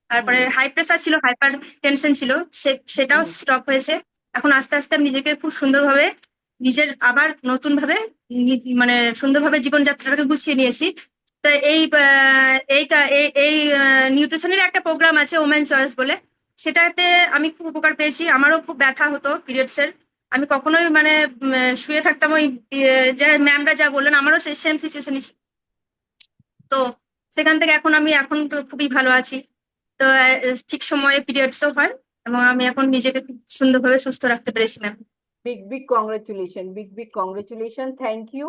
তারপরে হুম হাই প্রেসার ছিল, হাইপার টেনশন ছিল, সেটাও হুম স্টপ হয়েছে। এখন আস্তে আস্তে আমি নিজেকে খুব সুন্দরভাবে, নিজের আবার নতুন ভাবে মানে সুন্দরভাবে জীবনযাত্রাটাকে গুছিয়ে নিয়েছি। তো এই নিউট্রিশনের একটা প্রোগ্রাম আছে ওমেন চয়েস বলে, সেটাতে আমি খুব উপকার পেয়েছি। আমারও খুব ব্যথা হতো পিরিয়ডস এর, আমি কখনোই মানে শুয়ে থাকতাম ওই যে ম্যামরা যা বললেন, আমারও সেই সেম সিচুয়েশনই ছিল। তো সেখান থেকে এখন তো খুবই ভালো আছি। তো ঠিক সময়ে পিরিয়ডসও হয় এবং আমি এখন নিজেকে খুব সুন্দরভাবে সুস্থ রাখতে পেরেছি ma'am. Big big congratulation, big big congratulation, thank you.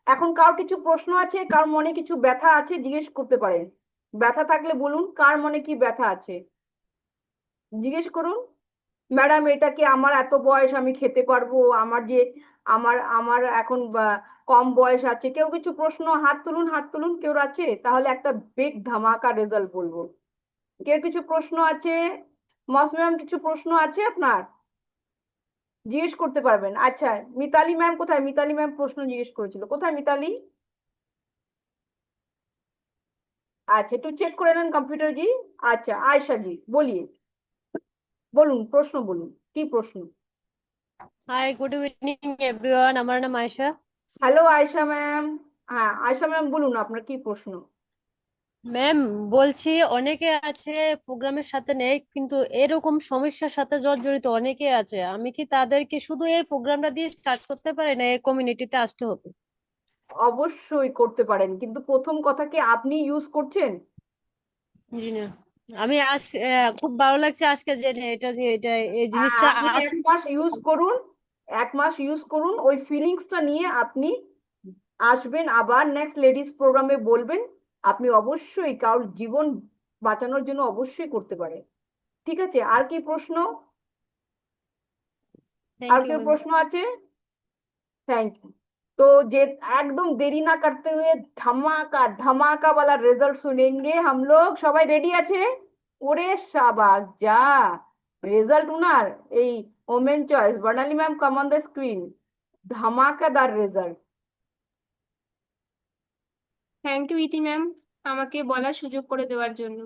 এখন কার কিছু প্রশ্ন আছে, কার মনে কিছু ব্যথা আছে জিজ্ঞেস করতে পারেন। ব্যথা থাকলে বলুন কার মনে কি ব্যথা আছে, জিজ্ঞেস করুন। ম্যাডাম এটা কি আমার এত বয়স আমি খেতে পারবো, আমার যে আমার আমার এখন কম বয়স আছে। কেউ কিছু প্রশ্ন, হাত তুলুন হাত তুলুন, কেউ আছে তাহলে একটা বিগ ধামাকা রেজাল্ট বলবো। কেউ কিছু প্রশ্ন আছে? ম্যাম কিছু প্রশ্ন আছে আপনার, জিজ্ঞেস করতে পারবেন। আচ্ছা মিতালি ম্যাম কোথায়? মিতালি ম্যাম প্রশ্ন জিজ্ঞেস করেছিল, কোথায় মিতালি? আচ্ছা একটু চেক করে নেন কম্পিউটার জি। আচ্ছা আয়শা জি বলিए, বলুন প্রশ্ন বলুন, কি প্রশ্ন? हाय गुड इवनिंग एवरीवन, हमारा नाम आयशा। Hello Ayesha ma'am. হ্যাঁ আয়শা ম্যাম বলুন আপনার কি প্রশ্ন। ম্যাম, বলছি অনেকে আছে প্রোগ্রামের সাথে নেই, কিন্তু এরকম সমস্যার সাথে জর্জরিত অনেকে আছে। আমি কি তাদেরকে শুধু এই প্রোগ্রামটা দিয়ে স্টার্ট করতে পারি, না এই কমিউনিটিতে আসতে হবে? অবশ্যই করতে পারেন, কিন্তু প্রথম কথা কি আপনি ইউজ করছেন? জি না, আমি আজ খুব ভালো লাগছে আজকে জেনে এটা যে এটা এই হ্যাঁ জিনিসটা আপনি আছে। 1 মাস ইউজ করুন, 1 মাস ইউজ করুন, ওই ফিলিংসটা নিয়ে আপনি আসবেন আবার নেক্সট লেডিস প্রোগ্রামে বলবেন। আপনি অবশ্যই কারোর জীবন বাঁচানোর জন্য অবশ্যই করতে পারেন। ঠিক আছে, আর কি প্রশ্ন? থ্যাংক আর ইউ কি ম্যাম। প্রশ্ন আছে? Thank you. तो जे एकदम देरी ना करते हुए धमाका धमाका वाला रिजल्ट सुनेंगे हम लोग। সবাই রেডি আছে? ওরে শাবাশ, যা রেজাল্ট উনার এই women choice. Barnali ma'am come on the screen. ধামাকাদার result. Thank you Iti ma'am, আমাকে বলার সুযোগ করে দেওয়ার জন্য।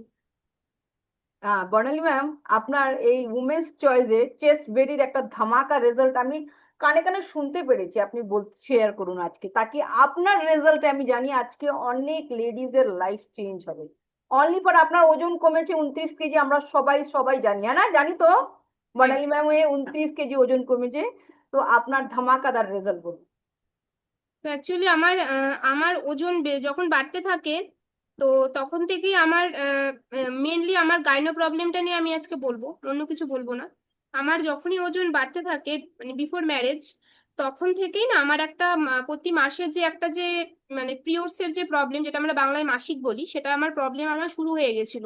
বর্ণালী ম্যাম, আপনার এই উমেন্স চয়েসে চেস্ট বেরির একটা ধামাকা রেজাল্ট আমি কানে কানে শুনতে পেরেছি। আপনি শেয়ার করুন আজকে, তাকে আপনার রেজাল্টে আমি জানি আজকে অনেক লেডিজের লাইফ চেঞ্জ হবে। অনলি ফর আপনার ওজন কমেছে 29 কেজি, আমরা সবাই সবাই জানি, হ্যাঁ না জানি তো? বর্ণালী ম্যাম 29 কেজি ওজন কমেছে। তো আপনার ধামাকাদার রেজাল্ট বলুন। তো অ্যাকচুয়ালি আমার ওজন যখন বাড়তে থাকে, তো তখন থেকেই আমার মেনলি আমার গাইনো প্রবলেমটা নিয়ে আমি আজকে বলবো, অন্য কিছু বলবো না। আমার যখনই ওজন বাড়তে থাকে মানে বিফোর ম্যারেজ, তখন থেকেই না আমার একটা প্রতি মাসে যে একটা যে মানে পিরিয়ডস এর যে প্রবলেম, যেটা আমরা বাংলায় মাসিক বলি, সেটা আমার প্রবলেম আমার শুরু হয়ে গেছিল।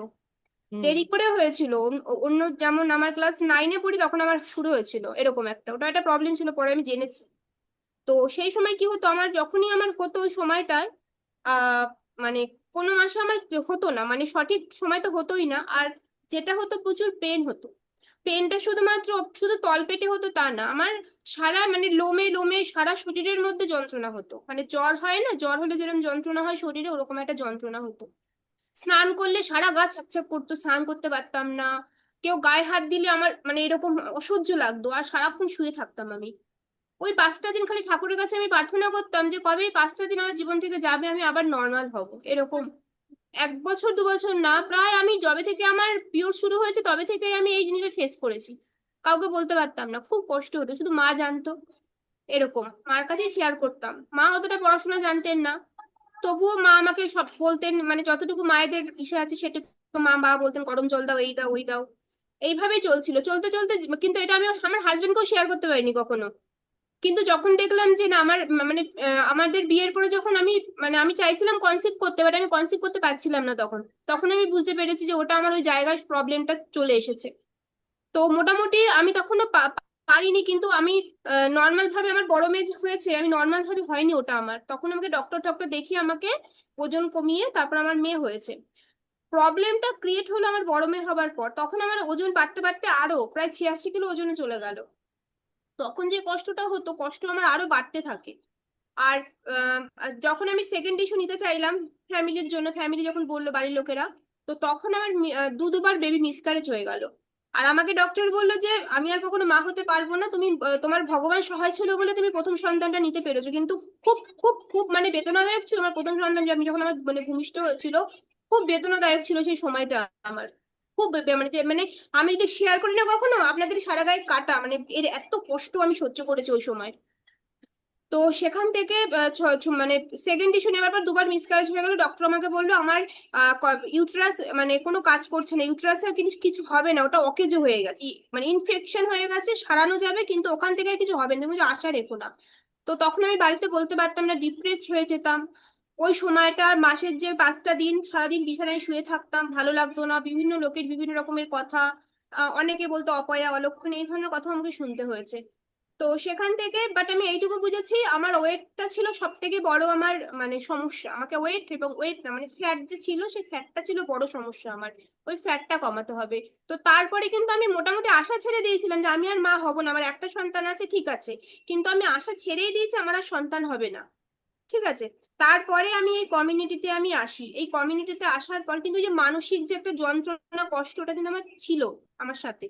হুম। দেরি করে হয়েছিল, অন্য যেমন আমার ক্লাস 9-এ পড়ি তখন আমার শুরু হয়েছিল এরকম একটা, ওটা একটা প্রবলেম ছিল, পরে আমি জেনেছি। তো সেই সময় কি হতো, আমার যখনই আমার হতো ওই সময়টায় আহ মানে কোনো মাসে আমার হতো না, মানে সঠিক সময় তো হতোই না। আর যেটা হতো, প্রচুর পেন হতো। পেনটা শুধুমাত্র শুধু তলপেটে হতো তা না, আমার সারা মানে লোমে লোমে সারা শরীরের মধ্যে যন্ত্রণা হতো। মানে জ্বর হয় না, জ্বর হলে যেরকম যন্ত্রণা হয় শরীরে, ওরকম একটা যন্ত্রণা হতো। স্নান করলে সারা গা ছ্যাঁকছ্যাঁক করতো, স্নান করতে পারতাম না। কেউ গায়ে হাত দিলে আমার মানে এরকম অসহ্য লাগতো, আর সারাক্ষণ শুয়ে থাকতাম আমি। ওই 5টা দিন খালি ঠাকুরের কাছে আমি প্রার্থনা করতাম যে কবে এই 5টা দিন আমার জীবন থেকে যাবে, আমি আবার নর্মাল হব এরকম। 1 বছর 2 বছর না, প্রায় আমি যবে থেকে আমার পিরিয়ড শুরু হয়েছে তবে থেকেই আমি এই জিনিসটা ফেস করেছি। কাউকে বলতে পারতাম না, খুব কষ্ট হতো, শুধু মা জানতো। এরকম মার কাছেই শেয়ার করতাম, মা অতটা পড়াশোনা জানতেন না। তবুও মা আমাকে সব বলতেন, মানে যতটুকু মায়েদের ইসে আছে সেটুকু মা বাবা বলতেন, গরম জল দাও, এই দাও ওই দাও। এইভাবেই চলছিল, চলতে চলতে। কিন্তু এটা আমি আমার হাজবেন্ডকেও শেয়ার করতে পারিনি কখনো। কিন্তু যখন দেখলাম যে না আমার মানে আমাদের বিয়ের পরে যখন আমি মানে আমি চাইছিলাম কনসিভ করতে, বাট আমি কনসিভ করতে পারছিলাম না তখন। তখন আমি বুঝতে পেরেছি যে ওটা আমার ওই জায়গায় প্রবলেমটা চলে এসেছে। তো মোটামুটি আমি তখনো পারিনি, কিন্তু আমি নর্মাল ভাবে আমার বড় মেয়ে যে হয়েছে, আমি নর্মাল ভাবে হয়নি ওটা আমার, তখন আমাকে ডক্টর টক্টর দেখিয়ে আমাকে ওজন কমিয়ে তারপর আমার মেয়ে হয়েছে। প্রবলেমটা ক্রিয়েট হলো আমার বড় মেয়ে হবার পর, তখন আমার ওজন বাড়তে বাড়তে আরো প্রায় 86 কিলো ওজনে চলে গেল। তখন যে কষ্টটা হতো, কষ্ট আমার আরো বাড়তে থাকে। আর আর যখন আমি সেকেন্ড ইস্যু নিতে চাইলাম ফ্যামিলির জন্য, ফ্যামিলি যখন বললো বাড়ির লোকেরা, তো তখন আমার দুবার বেবি মিসক্যারেজ হয়ে গেল। আর আমাকে ডক্টর বললো যে আমি আর কখনো মা হতে পারবো না, তুমি তোমার ভগবান সহায় ছিল বলে তুমি প্রথম সন্তানটা নিতে পেরেছো। কিন্তু খুব খুব খুব মানে বেদনাদায়ক ছিল আমার প্রথম সন্তান, যে আমি যখন আমার মানে ভূমিষ্ঠ হয়েছিল, খুব বেদনাদায়ক ছিল সেই সময়টা আমার। খুব মানে মানে আমি যদি শেয়ার করি না কখনো, আপনাদের সারা গায়ে কাটা, মানে এর এত কষ্ট আমি সহ্য করেছি ওই সময়। তো সেখান থেকে মানে সেকেন্ড ইস্যু নেওয়ার পর দুবার মিসক্যারেজ হয়ে গেল। ডক্টর আমাকে বললো আমার ইউট্রাস মানে কোনো কাজ করছে না, ইউট্রাসে কিছু হবে না, ওটা অকেজো হয়ে গেছে, মানে ইনফেকশন হয়ে গেছে, সারানো যাবে কিন্তু ওখান থেকে আর কিছু হবে না, তুমি আশা রেখো না। তো তখন আমি বাড়িতে বলতে পারতাম না, ডিপ্রেসড হয়ে যেতাম। ওই সময়টা মাসের যে 5টা দিন সারাদিন বিছানায় শুয়ে থাকতাম, ভালো লাগতো না, বিভিন্ন লোকের বিভিন্ন রকমের কথা, অনেকে বলতো অপয়া অলক্ষণে, এই ধরনের কথা আমাকে শুনতে হয়েছে। তো সেখান থেকে বাট আমি এইটুকু বুঝেছি, আমার ওয়েটটা ছিল সব থেকে বড় আমার মানে সমস্যা। আমাকে ওয়েট এবং ওয়েট না মানে ফ্যাট যে ছিল, সেই ফ্যাটটা ছিল বড় সমস্যা আমার। ওই ফ্যাটটা কমাতে হবে। তো তারপরে কিন্তু আমি মোটামুটি আশা ছেড়ে দিয়েছিলাম যে আমি আর মা হব না, আমার একটা সন্তান আছে ঠিক আছে, কিন্তু আমি আশা ছেড়েই দিয়েছি আমার আর সন্তান হবে না। ঠিক আছে। তারপরে আমি এই কমিউনিটিতে আমি আসি, এই কমিউনিটিতে আসার পর কিন্তু যে মানসিক যে একটা যন্ত্রণা কষ্ট, ওটা কিন্তু আমার ছিল আমার সাথে।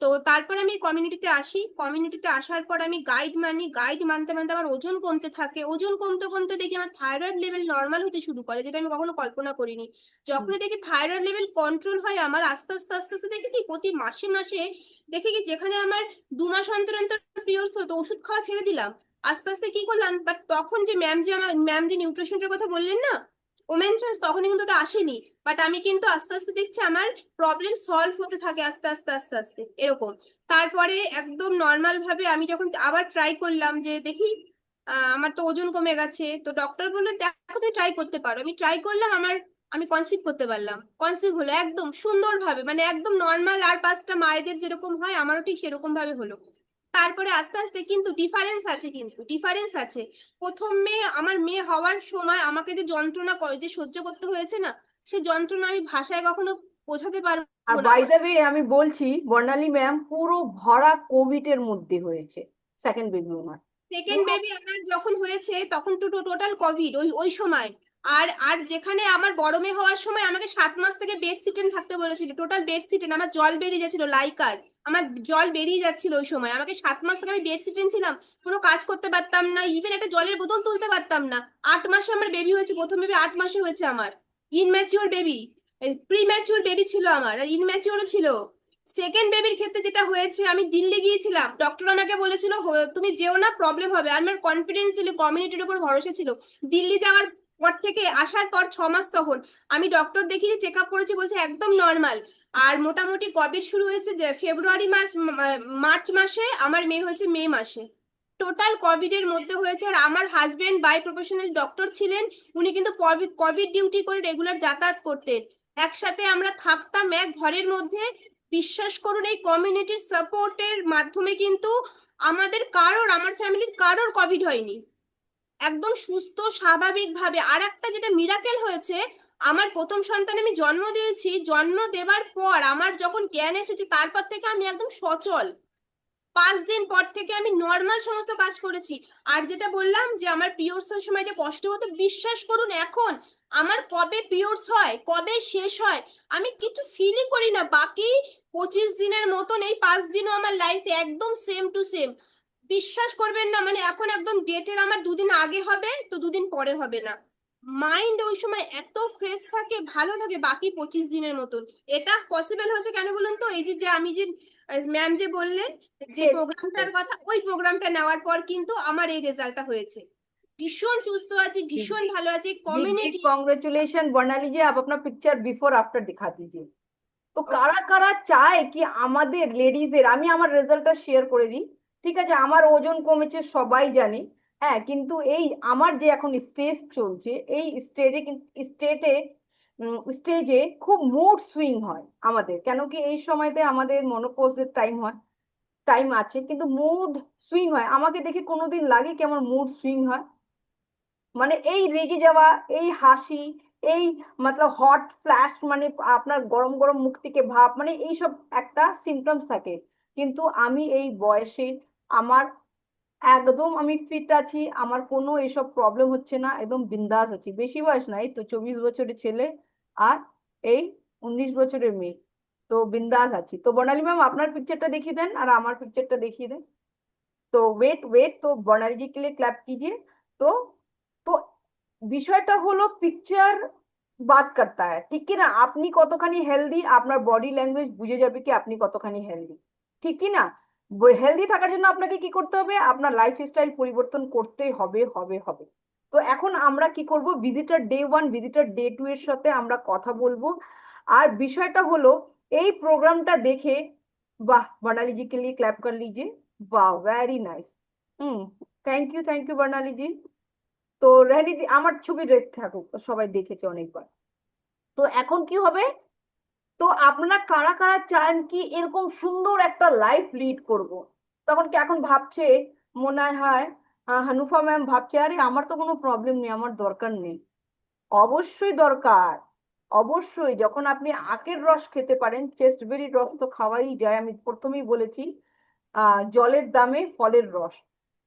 তো তারপর আমি কমিউনিটিতে আসি, কমিউনিটিতে আসার পর আমি গাইড মানি, গাইড মানতে মানতে আমার ওজন কমতে থাকে, ওজন কমতে কমতে দেখি আমার থাইরয়েড লেভেল নর্মাল হতে শুরু করে, যেটা আমি কখনো কল্পনা করিনি। যখনই দেখি থাইরয়েড লেভেল কন্ট্রোল হয় আমার, আস্তে আস্তে আস্তে আস্তে দেখি কি প্রতি মাসে মাসে দেখি কি যেখানে আমার 2 মাস অন্তর অন্তর পিরিয়ডস হতো, ওষুধ খাওয়া ছেড়ে দিলাম। আস্তে আস্তে কি করলাম, বাট তখন যে ম্যাম যে নিউট্রিশনের কথা বললেন না, ওমেন চয়েস, তখনই কিন্তু ওটা আসেনি। বাট আমি কিন্তু আস্তে আস্তে দেখছি আমার প্রবলেম সলভ হতে থাকে আস্তে আস্তে আস্তে আস্তে এরকম। তারপরে একদম নর্মাল ভাবে আমি যখন আবার ট্রাই করলাম যে দেখি আমার তো ওজন কমে গেছে, তো ডক্টর বললো দেখো তুমি ট্রাই করতে পারো। আমি ট্রাই করলাম, আমি কনসিভ করতে পারলাম, কনসিভ হলো একদম সুন্দরভাবে, মানে একদম নর্মাল আর 5টা মায়েদের যেরকম হয় আমারও ঠিক সেরকম ভাবে হলো। তারপরে আস্তে আস্তে কিন্তু ডিফারেন্স আছে, কিন্তু ডিফারেন্স আছে। প্রথমে আমার মেয়ে হওয়ার সময় আমাকে যে যন্ত্রণা যে সহ্য করতে হয়েছে না, সে যন্ত্রণা আমি ভাষায় কখনো বোঝাতে আর পারবো না। বাই দ্য ওয়ে আমি বলছি, বর্ণালী ম্যাম পুরো ভরা কোভিড এর মধ্যে হয়েছে সেকেন্ড বেবি ওনার। সেকেন্ড পুরো বেবি আমার যখন হয়েছে তখন তো টোটাল কোভিড ওই ওই সময়। আর আর যেখানে আমার বড় মেয়ে হওয়ার সময় আমাকে 7 মাস থেকে বেড সিটেন থাকতে বলেছিল, টোটাল বেড সিটেন, আমার জল বেরিয়ে যাচ্ছিল লাইকার, আমার জল বেরিয়ে যাচ্ছিল ওই সময়। আমাকে 7 মাস থেকে আমি বেড সিটেন ছিলাম, কোনো কাজ করতে পারতাম না, ইভেন একটা জলের বোতল তুলতে পারতাম না। 8 মাসে আমার বেবি হয়েছে, প্রথম বেবি 8 মাসে হয়েছে আমার। ইনম্যাচিওর বেবি, প্রিম্যাচিওর বেবি ছিল আমার, আর ইনম্যাচিওরও ছিল। সেকেন্ড বেবির ক্ষেত্রে যেটা হয়েছে, আমি দিল্লি গিয়েছিলাম, ডক্টর আমাকে বলেছিল তুমি যেও না, প্রবলেম হবে। আর আমার কনফিডেন্স ছিল, কমিউনিটির উপর ভরসা ছিল। দিল্লি যাওয়ার পর থেকে আসার পর 6 মাস তখন আমি ডক্টর দেখিয়ে চেক আপ করেছি, বলছে একদম নর্মাল। আর মোটামুটি কোভিড শুরু হয়েছে যে ফেব্রুয়ারি মার্চ মাসে, আমার মেয়ে হয়েছে মে মাসে। টোটাল কোভিড এর মধ্যে হয়েছে। আর আমার হাজবেন্ড বাই প্রফেশনাল ডক্টর ছিলেন, উনি কিন্তু কোভিড ডিউটি করে রেগুলার যাতায়াত করতেন। একসাথে আমরা থাকতাম এক ঘরের মধ্যে। বিশ্বাস করুন এই কমিউনিটির সাপোর্টের মাধ্যমে কিন্তু আমাদের কারোর, আমার ফ্যামিলির কারোর কোভিড হয়নি, একদম সুস্থ স্বাভাবিক ভাবে। আর একটা যেটা মিরাকেল হয়েছে, আমার প্রথম সন্তান আমি জন্ম দিয়েছি, জন্ম দেওয়ার পর আমার যখন জ্ঞান এসেছে তারপর থেকে আমি একদম সচল। 5 দিন পর থেকে আমি নর্মাল সমস্ত কাজ করেছি। আর যেটা বললাম যে আমার পিরিয়ডস এর সময় যে কষ্ট হতো, বিশ্বাস করুন এখন আমার কবে পিরিয়ডস হয় কবে শেষ হয় আমি কিছু ফিলই করি না। বাকি 25 দিনের মতন এই 5 দিনও আমার লাইফে একদম সেম টু সেম। বিশ্বাস করবেন না, মানে এখন একদম ডেটের আমার 2 দিন আগে হবে তো 2 দিন পরে হবে না। মাইন্ড ওই সময় এত ফ্রেশ থাকে, ভালো থাকে বাকি 25 দিনের মতন। এটা পসিবল হয়েছে কেন বলুন তো, এই যে যে আমি যে ম্যাম যে বললেন যে প্রোগ্রামটার কথা, ওই প্রোগ্রামটা নেওয়ার পর কিন্তু আমার এই রেজাল্টটা হয়েছে। ভীষণ সুস্থ আছি, ভীষণ ভালো আছি। जी जी কমিউনিটি कॉन्ग्रेचुलेशन बर्नाली जी, आप अपना पिक्चर बिफोर आफ्टर दिखा दीजिए। তো কারা কারা চায় কি আমাদের লেডিজের, আমি আমার রেজাল্টটা শেয়ার করে দিই। ঠিক আছে, আমার ওজন কমেছে সবাই জানে। হ্যাঁ, কিন্তু এই আমার যে এখন স্টেজ চলছে, এই স্টেজে খুব মুড সুইং হয় আমাদের, কেন কি এই সময়তে আমাদের মনোপজের টাইম হয়, টাইম আছে, কিন্তু মুড সুইং হয়। আমাকে দেখে কোনোদিন লাগে কি আমার মুড সুইং হয়? মানে এই রেগে যাওয়া, এই হাসি, এই মতলব হট ফ্ল্যাশ, মানে আপনার গরম গরম মুখ থেকে ভাব, মানে এইসব একটা সিমটমস থাকে। কিন্তু আমি এই বয়সে আমার একদম আমি ফিট আছি, আমার কোনো এসব প্রবলেম হচ্ছে না, একদম বিন্দাস আছি। বেশি বয়স নাই তো, 24 বছরের ছেলে আর এই 19 বছরের মেয়ে, তো বিন্দাস আছি। তো বর্ণালী ম্যাম আপনার পিকচারটা দেখিয়ে দেন আর আমার पिक्चरটা দেখিয়ে দেন। তো ওয়েট ওয়েট, তো বর্ণালী जी के लिए क्लैप कीजिए। তো তো বিষয়টা হলো পিকচার বাদ করতা है, ঠিক কি না? আপনি কতখানি হেলদি, আপনার বডি ল্যাঙ্গুয়েজ বুঝে যাবে কি আপনি কতখানি হেলদি, ঠিক কি না? হেলদি থাকার জন্য আপনাকে কি করতে হবে? আপনার লাইফস্টাইল পরিবর্তন করতেই হবে হবে হবে। তো এখন আমরা কি করব, ভিজিটার ডে 1 ভিজিটার ডে 2 এর সাথে আমরা কথা বলবো। আর বিষয়টা হলো এই প্রোগ্রামটা দেখে, वाह बर्नाली जी के लिए क्लैप कर लीजिए। वाह very nice. Thank you Barnali ji. তো রেহানি আমার ছবি রেখে থাকুক, সবাই দেখেছে অনেকবার। তো এখন কি হবে, তো আপনারা কারা কারা চান কি এরকম সুন্দর একটা লাইফ লিড করব? তখন কি এখন ভাবছে, মনে হয় হানুফা ম্যাম ভাবছে আরে আমার তো কোনো প্রবলেম নেই, আমার দরকার নেই। অবশ্যই দরকার, অবশ্যই। যখন আপনি আখের রস খেতে পারেন, চেস্টবেরির রস তো খাওয়াই যায়, আমি প্রথমেই বলেছি, জলের দামে ফলের রস।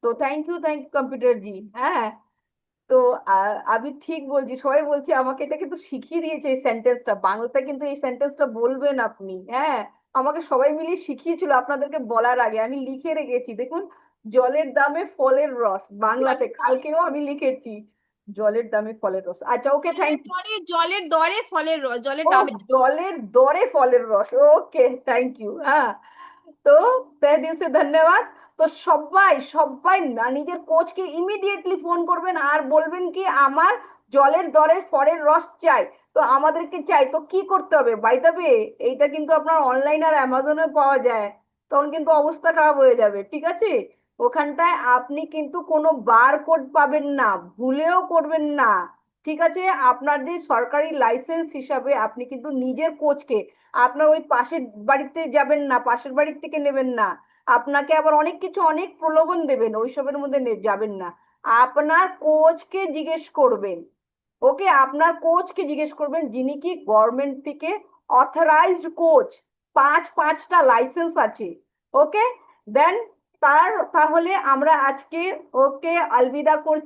তো থ্যাংক ইউ কম্পিউটার জি। হ্যাঁ, তো আমি ঠিক বলছি, সবাই বলছে আমাকে, এটা কিন্তু শিখিয়ে দিয়েছে এই সেন্টেন্সটা, বাংলাতে কিন্তু এই সেন্টেন্সটা বলবেন আপনি। হ্যাঁ, আমাকে সবাই মিলে শিখিয়েছিল আপনাদেরকে বলার আগে, আমি লিখে রেখেছি দেখুন, জলের দামে ফলের রস, বাংলাতে কালকেও আমি লিখেছি জলের দামে ফলের রস। আচ্ছা, ওকে, থ্যাংক ইউ। জলের দরে ফলের রস, জলের ও, দামে। জলের দরে ফলের রস, ওকে, থ্যাংক ইউ। হ্যাঁ, তো তহে দিল সে ধন্যবাদ। তো সবাই সবাই না নিজের কোচকে ইমিডিয়েটলি ফোন করবেন আর বলবেন কি আমার জলের দরে ফলের রস চাই। তো আমাদেরকে চাই, তো কি করতে হবে বাই দ্য ওয়ে, এইটা কিন্তু আপনার অনলাইন আর অ্যামাজনে পাওয়া যায়, তখন কিন্তু অবস্থা খারাপ হয়ে যাবে, ঠিক আছে? ওখানটায় আপনি কিন্তু কোনো বারকোড পাবেন না, ভুলেও করবেন না, ঠিক আছে? আপনাদের সরকারি লাইসেন্স হিসাবে আপনি কিন্তু নিজের কোচকে, আপনার ওই পাশের বাড়িতে যাবেন না, পাশের বাড়ির থেকে নেবেন না, আপনাকে আবার অনেক কিছু অনেক প্রলোভন দেবেন, ওইসবের মধ্যে যাবেন না, আপনার কোচকে জিজ্ঞেস করবেন। ওকে, আপনার কোচকে জিজ্ঞেস করবেন যিনি কি গভর্নমেন্ট থেকে অথরাইজড কোচ, পাঁচটা লাইসেন্স আছে। ওকে, দেন তাহলে আমরা আজকে ওকে আলবিদা করছি।